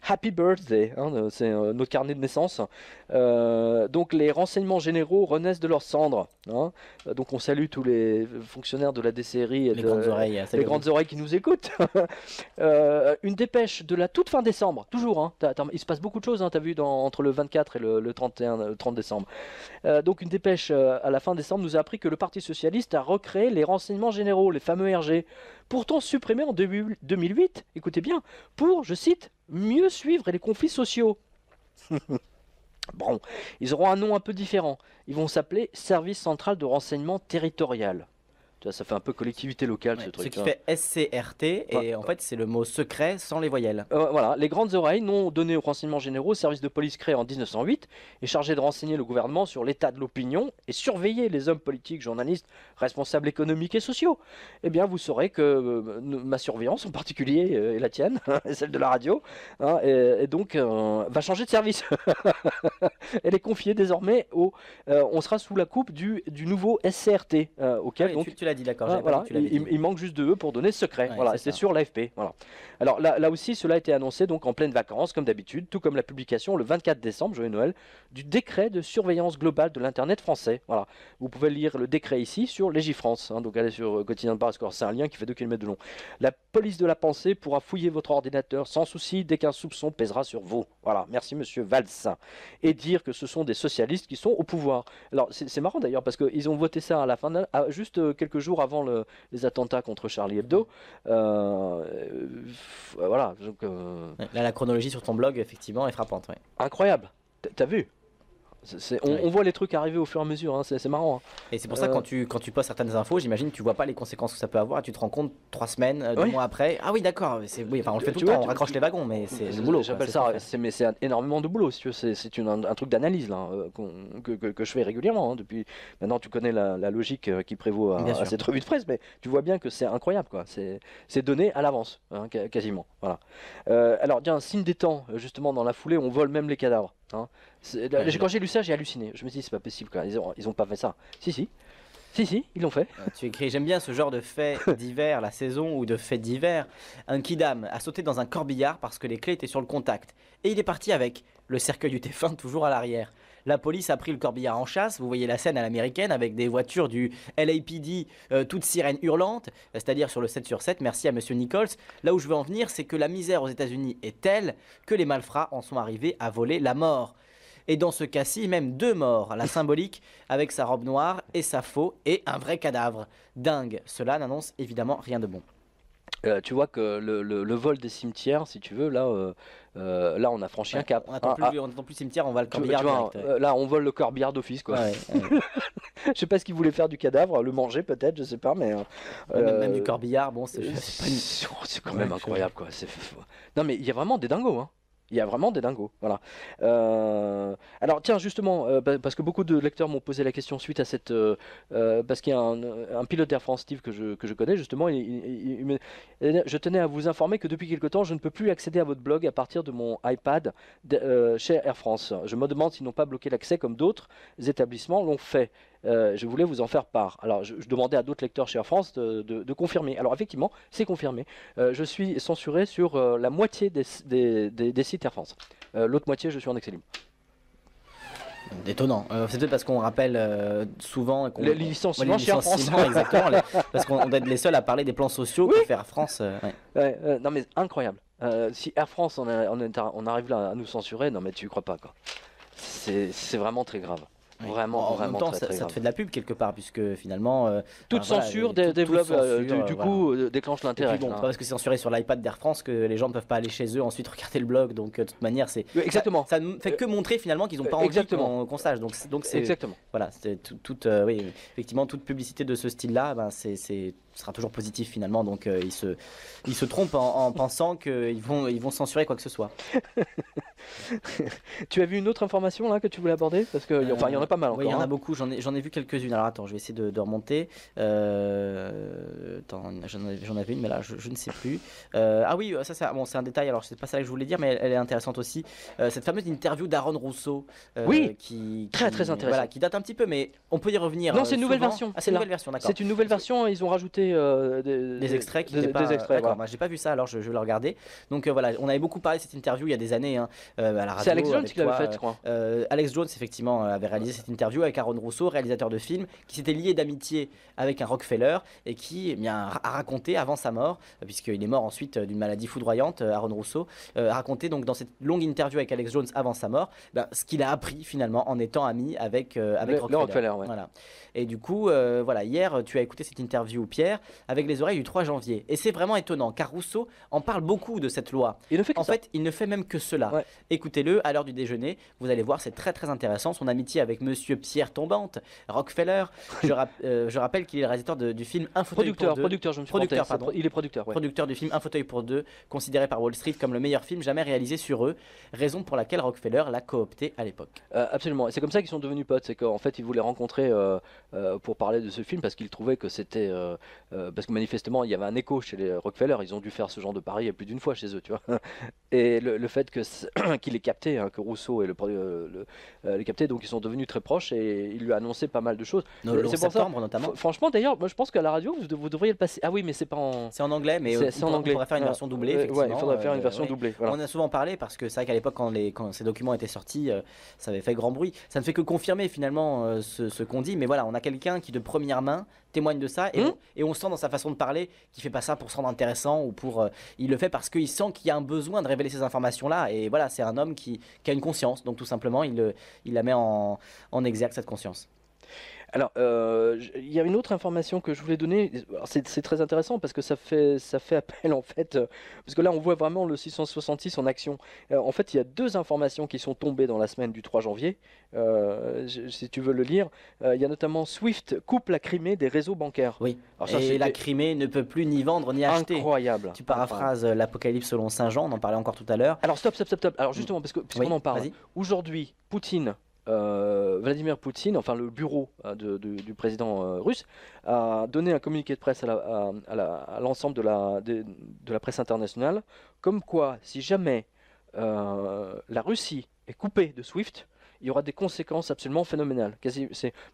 Speaker 1: Happy birthday, hein, c'est notre carnet de naissance. Donc les renseignements généraux renaissent de leurs cendres. Hein. Donc on salue tous les fonctionnaires de la DCRI et
Speaker 2: Les grandes oreilles.
Speaker 1: les grandes oreilles qui nous écoutent. Une dépêche de la toute fin décembre, toujours. Hein, il se passe beaucoup de choses, hein, tu as vu, entre le 24 et le 31, le 30 décembre. Donc une dépêche à la fin décembre nous a appris que le Parti Socialiste a recréé les renseignements généraux, les fameux RG, pourtant supprimés en 2008, écoutez bien, pour, je cite, mieux suivre les conflits sociaux. Bon, ils auront un nom un peu différent. Ils vont s'appeler Service Central de Renseignement Territorial. Tu vois, ça fait un peu collectivité locale, ce
Speaker 2: Ce
Speaker 1: truc.
Speaker 2: qui
Speaker 1: Hein.
Speaker 2: fait SCRT, et en fait c'est le mot secret sans les voyelles.
Speaker 1: Voilà, les grandes oreilles, nom donné aux renseignements généraux, service de police créé en 1908, est chargé de renseigner le gouvernement sur l'état de l'opinion et surveiller les hommes politiques, journalistes, responsables économiques et sociaux. Eh bien, vous saurez que ma surveillance, en particulier, et la tienne, et celle de la radio, hein, et donc va changer de service. Elle est confiée désormais on sera sous la coupe du nouveau SCRT, auquel
Speaker 2: Oui,
Speaker 1: donc
Speaker 2: tu l'as dit, d'accord.
Speaker 1: ah,
Speaker 2: j'avais pas
Speaker 1: voilà,
Speaker 2: dit que tu l'avais dit.
Speaker 1: il manque juste de E pour donner secret.
Speaker 2: Ouais,
Speaker 1: Voilà,
Speaker 2: c'est
Speaker 1: c'est
Speaker 2: ça.
Speaker 1: sur l'AFP. Voilà. Alors là aussi, cela a été annoncé donc en pleine vacances, comme d'habitude, tout comme la publication le 24 décembre, joyeux Noël, du décret de surveillance globale de l'Internet français. Voilà. Vous pouvez lire le décret ici sur Légifrance. Hein, donc allez sur quotidien de Parascore, c'est un lien qui fait 2 km de long. La police de la pensée pourra fouiller votre ordinateur sans souci dès qu'un soupçon pèsera sur vous. Voilà, merci monsieur Valls. Et dire que ce sont des socialistes qui sont au pouvoir. Alors c'est marrant d'ailleurs parce qu'ils ont voté ça à la fin, juste quelques jours avant les attentats contre Charlie Hebdo. Voilà. Donc,
Speaker 2: Là, la chronologie sur ton blog, effectivement, est frappante. Ouais.
Speaker 1: incroyable. T'as vu? On voit les trucs arriver au fur et à mesure, hein, c'est marrant. Hein.
Speaker 2: Et c'est pour ça que quand tu postes certaines infos, j'imagine que tu vois pas les conséquences que ça peut avoir et tu te rends compte 3 semaines, 2
Speaker 1: Oui.
Speaker 2: mois après. Ah oui, d'accord, oui, enfin, on le fait tout
Speaker 1: Tu
Speaker 2: le
Speaker 1: vois,
Speaker 2: temps, on raccroche les wagons, mais c'est le boulot.
Speaker 1: J'appelle
Speaker 2: quoi,
Speaker 1: ça, mais c'est énormément de boulot, si tu veux. C'est un truc d'analyse là, que je fais régulièrement. Hein, depuis maintenant, tu connais la logique qui prévaut
Speaker 2: Bien
Speaker 1: à
Speaker 2: sûr.
Speaker 1: cette revue de presse, mais tu vois bien que c'est incroyable, quoi. C'est donné à l'avance, hein, quasiment. Voilà. Alors, tiens, signe des temps, justement, dans la foulée, on vole même les cadavres. Hein. Quand j'ai lu ça, j'ai halluciné. Je me suis dit, c'est pas possible, quoi. Ils ont pas fait ça. Si, ils l'ont fait.
Speaker 2: Tu écris, j'aime bien ce genre de fait divers, la saison ou de fait divers. Un kidam a sauté dans un corbillard parce que les clés étaient sur le contact. Et il est parti avec le cercueil du défunt toujours à l'arrière. La police a pris le corbillard en chasse. Vous voyez la scène à l'américaine avec des voitures du LAPD, toutes sirènes hurlantes, c'est-à-dire sur le 7/7. Merci à monsieur Nichols. Là où je veux en venir, c'est que la misère aux États-Unis est telle que les malfrats en sont arrivés à voler la mort. Et dans ce cas-ci, même 2 morts, la symbolique avec sa robe noire et sa faux et un vrai cadavre. Dingue, cela n'annonce évidemment rien de bon.
Speaker 1: Tu vois que le vol des cimetières, si tu veux, là on a franchi un cap.
Speaker 2: On n'attend plus cimetière, on va le corbillard
Speaker 1: tu vois,
Speaker 2: direct.
Speaker 1: là on vole le corbillard d'office, quoi.
Speaker 2: Ouais, ouais.
Speaker 1: Je sais pas ce qu'ils voulaient faire du cadavre, le manger peut-être, je sais pas, mais
Speaker 2: Même du corbillard, bon, c'est pas une...
Speaker 1: c'est quand même incroyable, quoi. Non mais il y a vraiment des dingos, hein. Il y a vraiment des dingos, voilà. Alors tiens, justement, parce que beaucoup de lecteurs m'ont posé la question suite à parce qu'il y a un pilote d'Air France, Steve, que je connais, justement, je tenais à vous informer que depuis quelque temps, je ne peux plus accéder à votre blog à partir de mon iPad chez Air France. Je me demande s'ils n'ont pas bloqué l'accès comme d'autres établissements l'ont fait. Je voulais vous en faire part. Alors, je demandais à d'autres lecteurs chez Air France de confirmer. Alors, effectivement, c'est confirmé. Je suis censuré sur la moitié des sites Air France. L'autre moitié, je suis en accès libre.
Speaker 2: Étonnant. C'est peut-être parce qu'on rappelle souvent
Speaker 1: Les licenciements chez Air France.
Speaker 2: Exactement, parce qu'on doit être les seuls à parler des plans sociaux que fait Air France. Ouais.
Speaker 1: Non, mais incroyable. Si Air France on arrive là à nous censurer, non, mais tu y crois pas, quoi. C'est vraiment très grave.
Speaker 2: Oui.
Speaker 1: Vraiment,
Speaker 2: En
Speaker 1: vraiment
Speaker 2: même temps,
Speaker 1: très,
Speaker 2: ça,
Speaker 1: très
Speaker 2: ça
Speaker 1: grave.
Speaker 2: te fait de la pub quelque part, puisque finalement.
Speaker 1: Toute
Speaker 2: enfin, voilà,
Speaker 1: censure
Speaker 2: toute
Speaker 1: développe,
Speaker 2: censure,
Speaker 1: du
Speaker 2: voilà.
Speaker 1: coup, déclenche
Speaker 2: Et puis
Speaker 1: l'intérêt.
Speaker 2: bon,
Speaker 1: Hein.
Speaker 2: c'est pas parce que c'est censuré sur l'iPad d'Air France que les gens ne peuvent pas aller chez eux ensuite regarder le blog. Donc, de toute manière, c'est.
Speaker 1: Oui, exactement.
Speaker 2: Ça ne fait que montrer finalement qu'ils n'ont pas envie
Speaker 1: Exactement.
Speaker 2: qu'on sache. Donc, c'est.
Speaker 1: Exactement.
Speaker 2: Voilà, c'est oui, effectivement, toute publicité de ce style-là, ben, sera toujours positif finalement. Donc, ils se trompent en pensant qu'ils vont censurer quoi que ce soit.
Speaker 1: Tu as vu une autre information là que tu voulais aborder? Parce que, enfin, il y en a pas mal encore.
Speaker 2: Oui, il y en a
Speaker 1: hein.
Speaker 2: beaucoup, j'en ai vu quelques-unes. Alors attends, je vais essayer de remonter. Attends, j'en avais une, mais là, je ne sais plus. Ah oui, ça bon, c'est un détail, alors c'est pas ça que je voulais dire, mais elle est intéressante aussi. Cette fameuse interview d'Aaron Rousseau.
Speaker 1: Oui,
Speaker 2: qui,
Speaker 1: très intéressant.
Speaker 2: Voilà, qui date un petit peu, mais on peut y revenir.
Speaker 1: Non, c'est une nouvelle
Speaker 2: souvent.
Speaker 1: version.
Speaker 2: Ah, c'est une nouvelle version, d'accord.
Speaker 1: C'est une nouvelle version, ils ont rajouté
Speaker 2: des extraits qui
Speaker 1: des
Speaker 2: étaient pas...
Speaker 1: extraits.
Speaker 2: D'accord,
Speaker 1: Voilà.
Speaker 2: moi j'ai pas vu ça, alors je vais le regarder. Donc voilà, on avait beaucoup parlé de cette interview il y a des années hein, à la radio.
Speaker 1: C'est Alex Jones
Speaker 2: avec
Speaker 1: qui l'avait
Speaker 2: toi,
Speaker 1: faite, je crois.
Speaker 2: Alex Jones, effectivement, avait réalisé cette interview avec Aaron Rousseau, réalisateur de films, qui s'était lié d'amitié avec un Rockefeller et qui eh bien, a raconté avant sa mort, puisqu'il est mort ensuite d'une maladie foudroyante, Aaron Rousseau, a raconté donc dans cette longue interview avec Alex Jones avant sa mort, ce qu'il a appris finalement en étant ami avec Rockefeller.
Speaker 1: Le Rockefeller, ouais.
Speaker 2: Voilà. Et du coup, voilà, hier, tu as écouté cette interview, Pierre, avec les oreilles du 3 janvier. Et c'est vraiment étonnant, car Rousseau en parle beaucoup de cette loi.
Speaker 1: Il ne fait que
Speaker 2: En
Speaker 1: ça.
Speaker 2: fait, il ne fait même que cela.
Speaker 1: Ouais.
Speaker 2: Écoutez-le à l'heure du déjeuner, vous allez voir, c'est très très intéressant. Son amitié avec monsieur Pierre Tombante, Rockefeller. Je rappelle qu'il est le réalisateur du film Un fauteuil pour deux.
Speaker 1: Producteur, je me suis
Speaker 2: Producteur,
Speaker 1: planté.
Speaker 2: pardon.
Speaker 1: Il est producteur, ouais.
Speaker 2: Producteur du film Un fauteuil pour deux, considéré par Wall Street comme le meilleur film jamais réalisé sur eux, raison pour laquelle Rockefeller l'a coopté à l'époque.
Speaker 1: Absolument. Et c'est comme ça qu'ils sont devenus potes. C'est qu'en fait, ils voulaient rencontrer pour parler de ce film parce qu'ils trouvaient que c'était. Parce que manifestement, il y avait un écho chez les Rockefeller. Ils ont dû faire ce genre de pari plus d'une fois chez eux, tu vois. Et le fait qu'il ait capté, hein, que Rousseau l'ait capté, donc ils sont devenus très proches et il lui a annoncé pas mal de choses.
Speaker 2: Le 11 septembre notamment.
Speaker 1: Franchement, d'ailleurs, moi je pense qu'à la radio, vous devriez le passer. Ah oui, mais c'est pas en.
Speaker 2: C'est en anglais, mais
Speaker 1: C'est en anglais.
Speaker 2: On pourrait faire une version doublée. Effectivement.
Speaker 1: Ouais, il faudrait faire une version
Speaker 2: oui.
Speaker 1: doublée. Voilà.
Speaker 2: On a souvent parlé parce que c'est vrai qu'à l'époque, quand ces documents étaient sortis, ça avait fait grand bruit. Ça ne fait que confirmer finalement ce qu'on dit, mais voilà, on a quelqu'un qui de première main témoigne de ça et on sent dans sa façon de parler qu'il fait pas ça pour se rendre intéressant ou pour il le fait parce qu'il sent qu'il y a un besoin de révéler ces informations là et voilà, c'est un homme qui a une conscience, donc tout simplement il la met en exergue cette conscience.
Speaker 1: Alors, il y a une autre information que je voulais donner. Alors, c'est très intéressant parce que ça fait appel en fait, parce que là on voit vraiment le 666 en action. En fait, il y a deux informations qui sont tombées dans la semaine du 3 janvier. Si tu veux le lire, il y a notamment Swift coupe la Crimée des réseaux bancaires.
Speaker 2: Oui.
Speaker 1: Alors ça,
Speaker 2: Et la
Speaker 1: c'était
Speaker 2: Crimée ne peut plus ni vendre ni acheter.
Speaker 1: incroyable.
Speaker 2: Tu
Speaker 1: Incroyable.
Speaker 2: paraphrases l'Apocalypse selon Saint Jean, on en parlait encore tout à l'heure.
Speaker 1: Alors stop, stop, stop, stop. Alors justement, puisqu'on
Speaker 2: Oui,
Speaker 1: en parle,
Speaker 2: vas-y.
Speaker 1: aujourd'hui, Vladimir Poutine, enfin le bureau du président russe, a donné un communiqué de presse à l'ensemble de la presse internationale, comme quoi, si jamais la Russie est coupée de SWIFT, il y aura des conséquences absolument phénoménales.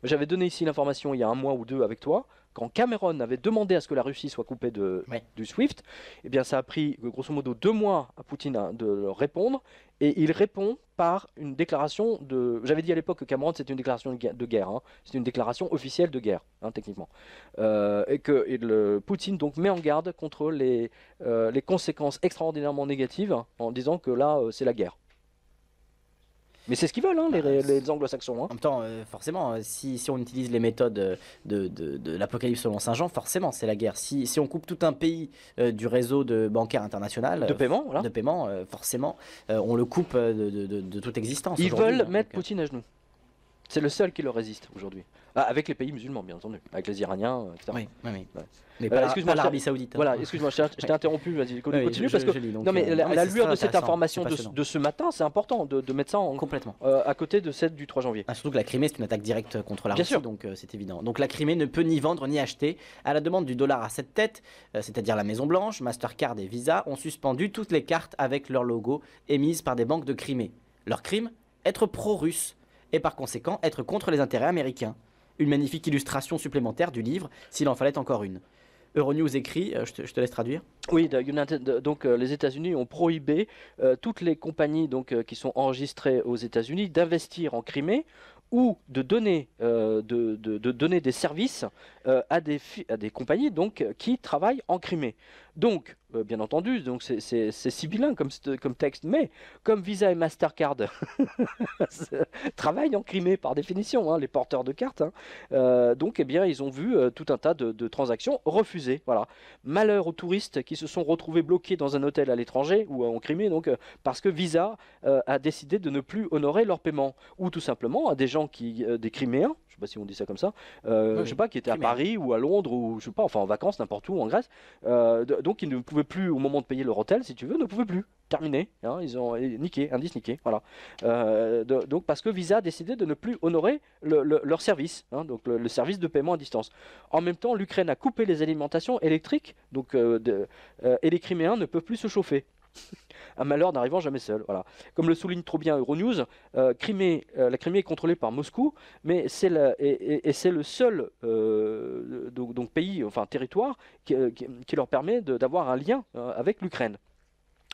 Speaker 1: J'avais donné ici l'information il y a un mois ou deux avec toi, quand Cameron avait demandé à ce que la Russie soit coupée
Speaker 2: Ouais.
Speaker 1: du SWIFT, eh bien ça a pris grosso modo 2 mois à Poutine de leur répondre, et il répond par une déclaration de... J'avais dit à l'époque que Cameron c'était une déclaration de guerre, hein. C'est une déclaration officielle de guerre, hein, techniquement. Poutine donc met en garde contre les conséquences extraordinairement négatives, hein, en disant que là c'est la guerre. Mais c'est ce qu'ils veulent, hein, les anglo-saxons. Hein.
Speaker 2: En même temps, forcément, si on utilise les méthodes de l'Apocalypse selon Saint Jean, forcément, c'est la guerre. Si on coupe tout un pays du réseau bancaire international,
Speaker 1: De paiement, voilà.
Speaker 2: Forcément, on le coupe de toute existence.
Speaker 1: Ils
Speaker 2: aujourd'hui,
Speaker 1: veulent
Speaker 2: hein,
Speaker 1: mettre
Speaker 2: donc,
Speaker 1: Poutine à genoux. C'est le seul qui leur résiste aujourd'hui. Ah, avec les pays musulmans, bien entendu. Avec les Iraniens, etc.
Speaker 2: oui.
Speaker 1: Ouais.
Speaker 2: Mais
Speaker 1: excuse-moi,
Speaker 2: pas l'Arabie Saoudite. Hein.
Speaker 1: Voilà, excuse-moi, je t'ai interrompu, vas-y, continue,
Speaker 2: Oui,
Speaker 1: parce que
Speaker 2: je lis, donc,
Speaker 1: non, mais
Speaker 2: non, mais
Speaker 1: la
Speaker 2: c'est
Speaker 1: lueur
Speaker 2: très
Speaker 1: de cette
Speaker 2: intéressant,
Speaker 1: information
Speaker 2: c'est passionnant.
Speaker 1: de ce matin, c'est important de mettre ça
Speaker 2: Complètement.
Speaker 1: à côté de celle du 3 janvier.
Speaker 2: Ah, surtout que la Crimée, c'est une attaque directe contre la
Speaker 1: Bien
Speaker 2: Russie,
Speaker 1: sûr.
Speaker 2: donc c'est évident. Donc la Crimée ne peut ni vendre ni acheter. À la demande du dollar à 7 têtes, c'est-à-dire la Maison Blanche, Mastercard et Visa, ont suspendu toutes les cartes avec leur logo émises par des banques de Crimée. Leur crime, être pro-russe et par conséquent être contre les intérêts américains. Une magnifique illustration supplémentaire du livre, s'il en fallait encore une. Euronews écrit, je te laisse traduire.
Speaker 1: Oui, les États-Unis ont prohibé toutes les compagnies qui sont enregistrées aux États-Unis d'investir en Crimée ou de donner, de donner des services à des compagnies qui travaillent en Crimée. Donc, bien entendu, c'est sibyllin comme texte, mais comme Visa et Mastercard travaillent en Crimée par définition, hein, les porteurs de cartes, hein, eh bien, ils ont vu tout un tas de transactions refusées. Voilà. Malheur aux touristes qui se sont retrouvés bloqués dans un hôtel à l'étranger ou en Crimée, parce que Visa a décidé de ne plus honorer leur paiement, ou tout simplement à des gens des Criméens, je sais pas si on dit ça comme ça, je sais pas, qui étaient à Paris ou à Londres ou je sais pas, enfin en vacances n'importe où en Grèce, donc ils ne pouvaient plus au moment de payer leur hôtel, si tu veux, ne pouvaient plus. Terminé, hein, ils ont niqué, indice niqué, voilà. Donc parce que Visa a décidé de ne plus honorer leur service, hein, donc le service de paiement à distance. En même temps, l'Ukraine a coupé les alimentations électriques, et les Criméens ne peuvent plus se chauffer. Un malheur n'arrivant jamais seul. Voilà. Comme le souligne trop bien Euronews, la Crimée est contrôlée par Moscou, mais c'est le seul pays, enfin territoire, qui leur permet d'avoir un lien avec l'Ukraine.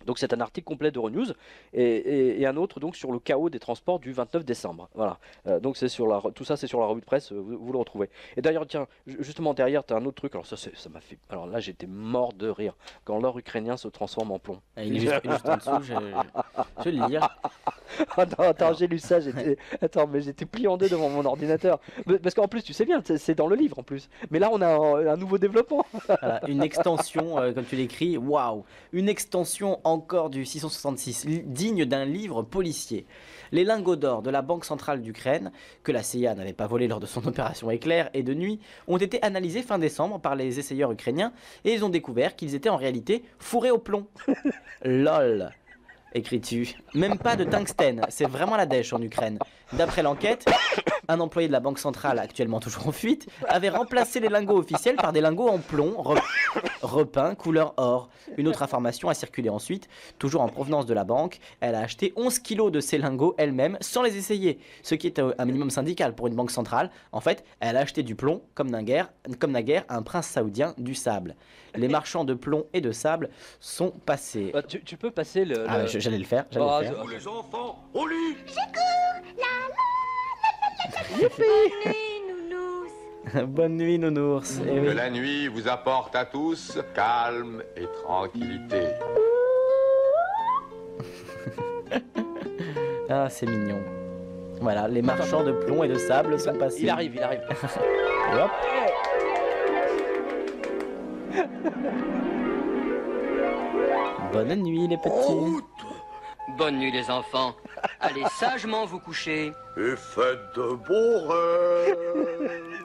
Speaker 1: Donc c'est un article complet d'Euronews et un autre donc sur le chaos des transports du 29 décembre. Voilà. Donc tout ça c'est sur la revue de presse, vous le retrouvez. Et d'ailleurs tiens, justement derrière tu as un autre truc. Alors ça m'a fait. Alors là j'étais mort de rire quand l'or ukrainien se transforme en plomb.
Speaker 2: Il est juste en dessous, je vais le lire.
Speaker 1: Attends, j'ai lu ça, mais j'étais plié en deux devant mon ordinateur. Parce qu'en plus tu sais bien, c'est dans le livre en plus. Mais là on a un nouveau développement.
Speaker 2: Voilà, une extension, comme tu l'écris, waouh, une extension encore du 666, digne d'un livre policier. Les lingots d'or de la Banque centrale d'Ukraine, que la CIA n'avait pas volé lors de son opération éclair et de nuit, ont été analysés fin décembre par les essayeurs ukrainiens et ils ont découvert qu'ils étaient en réalité fourrés au plomb. LOL, écris-tu. Même pas de tungstène, c'est vraiment la dèche en Ukraine. D'après l'enquête, un employé de la Banque centrale, actuellement toujours en fuite, avait remplacé les lingots officiels par des lingots en plomb, repeints couleur or. Une autre information a circulé ensuite, toujours en provenance de la banque. Elle a acheté 11 kilos de ces lingots elle-même sans les essayer, ce qui est un minimum syndical pour une banque centrale. En fait, elle a acheté du plomb, comme naguère, un prince saoudien du sable. Les marchands de plomb et de sable sont passés.
Speaker 1: Tu peux passer le...
Speaker 2: Ah, j'allais le faire.
Speaker 3: Vous les enfants, au lit.
Speaker 2: Bonne nuit, nounours. Eh oui.
Speaker 3: Que la nuit vous apporte à tous calme et tranquillité.
Speaker 2: Ah, c'est mignon. Voilà, les marchands de plomb et de sable sont passés.
Speaker 1: Il arrive, il arrive.
Speaker 2: Et hop. Bonne nuit les petits.
Speaker 4: Bonne nuit les enfants. Allez sagement vous coucher.
Speaker 3: Et faites de beaux rêves.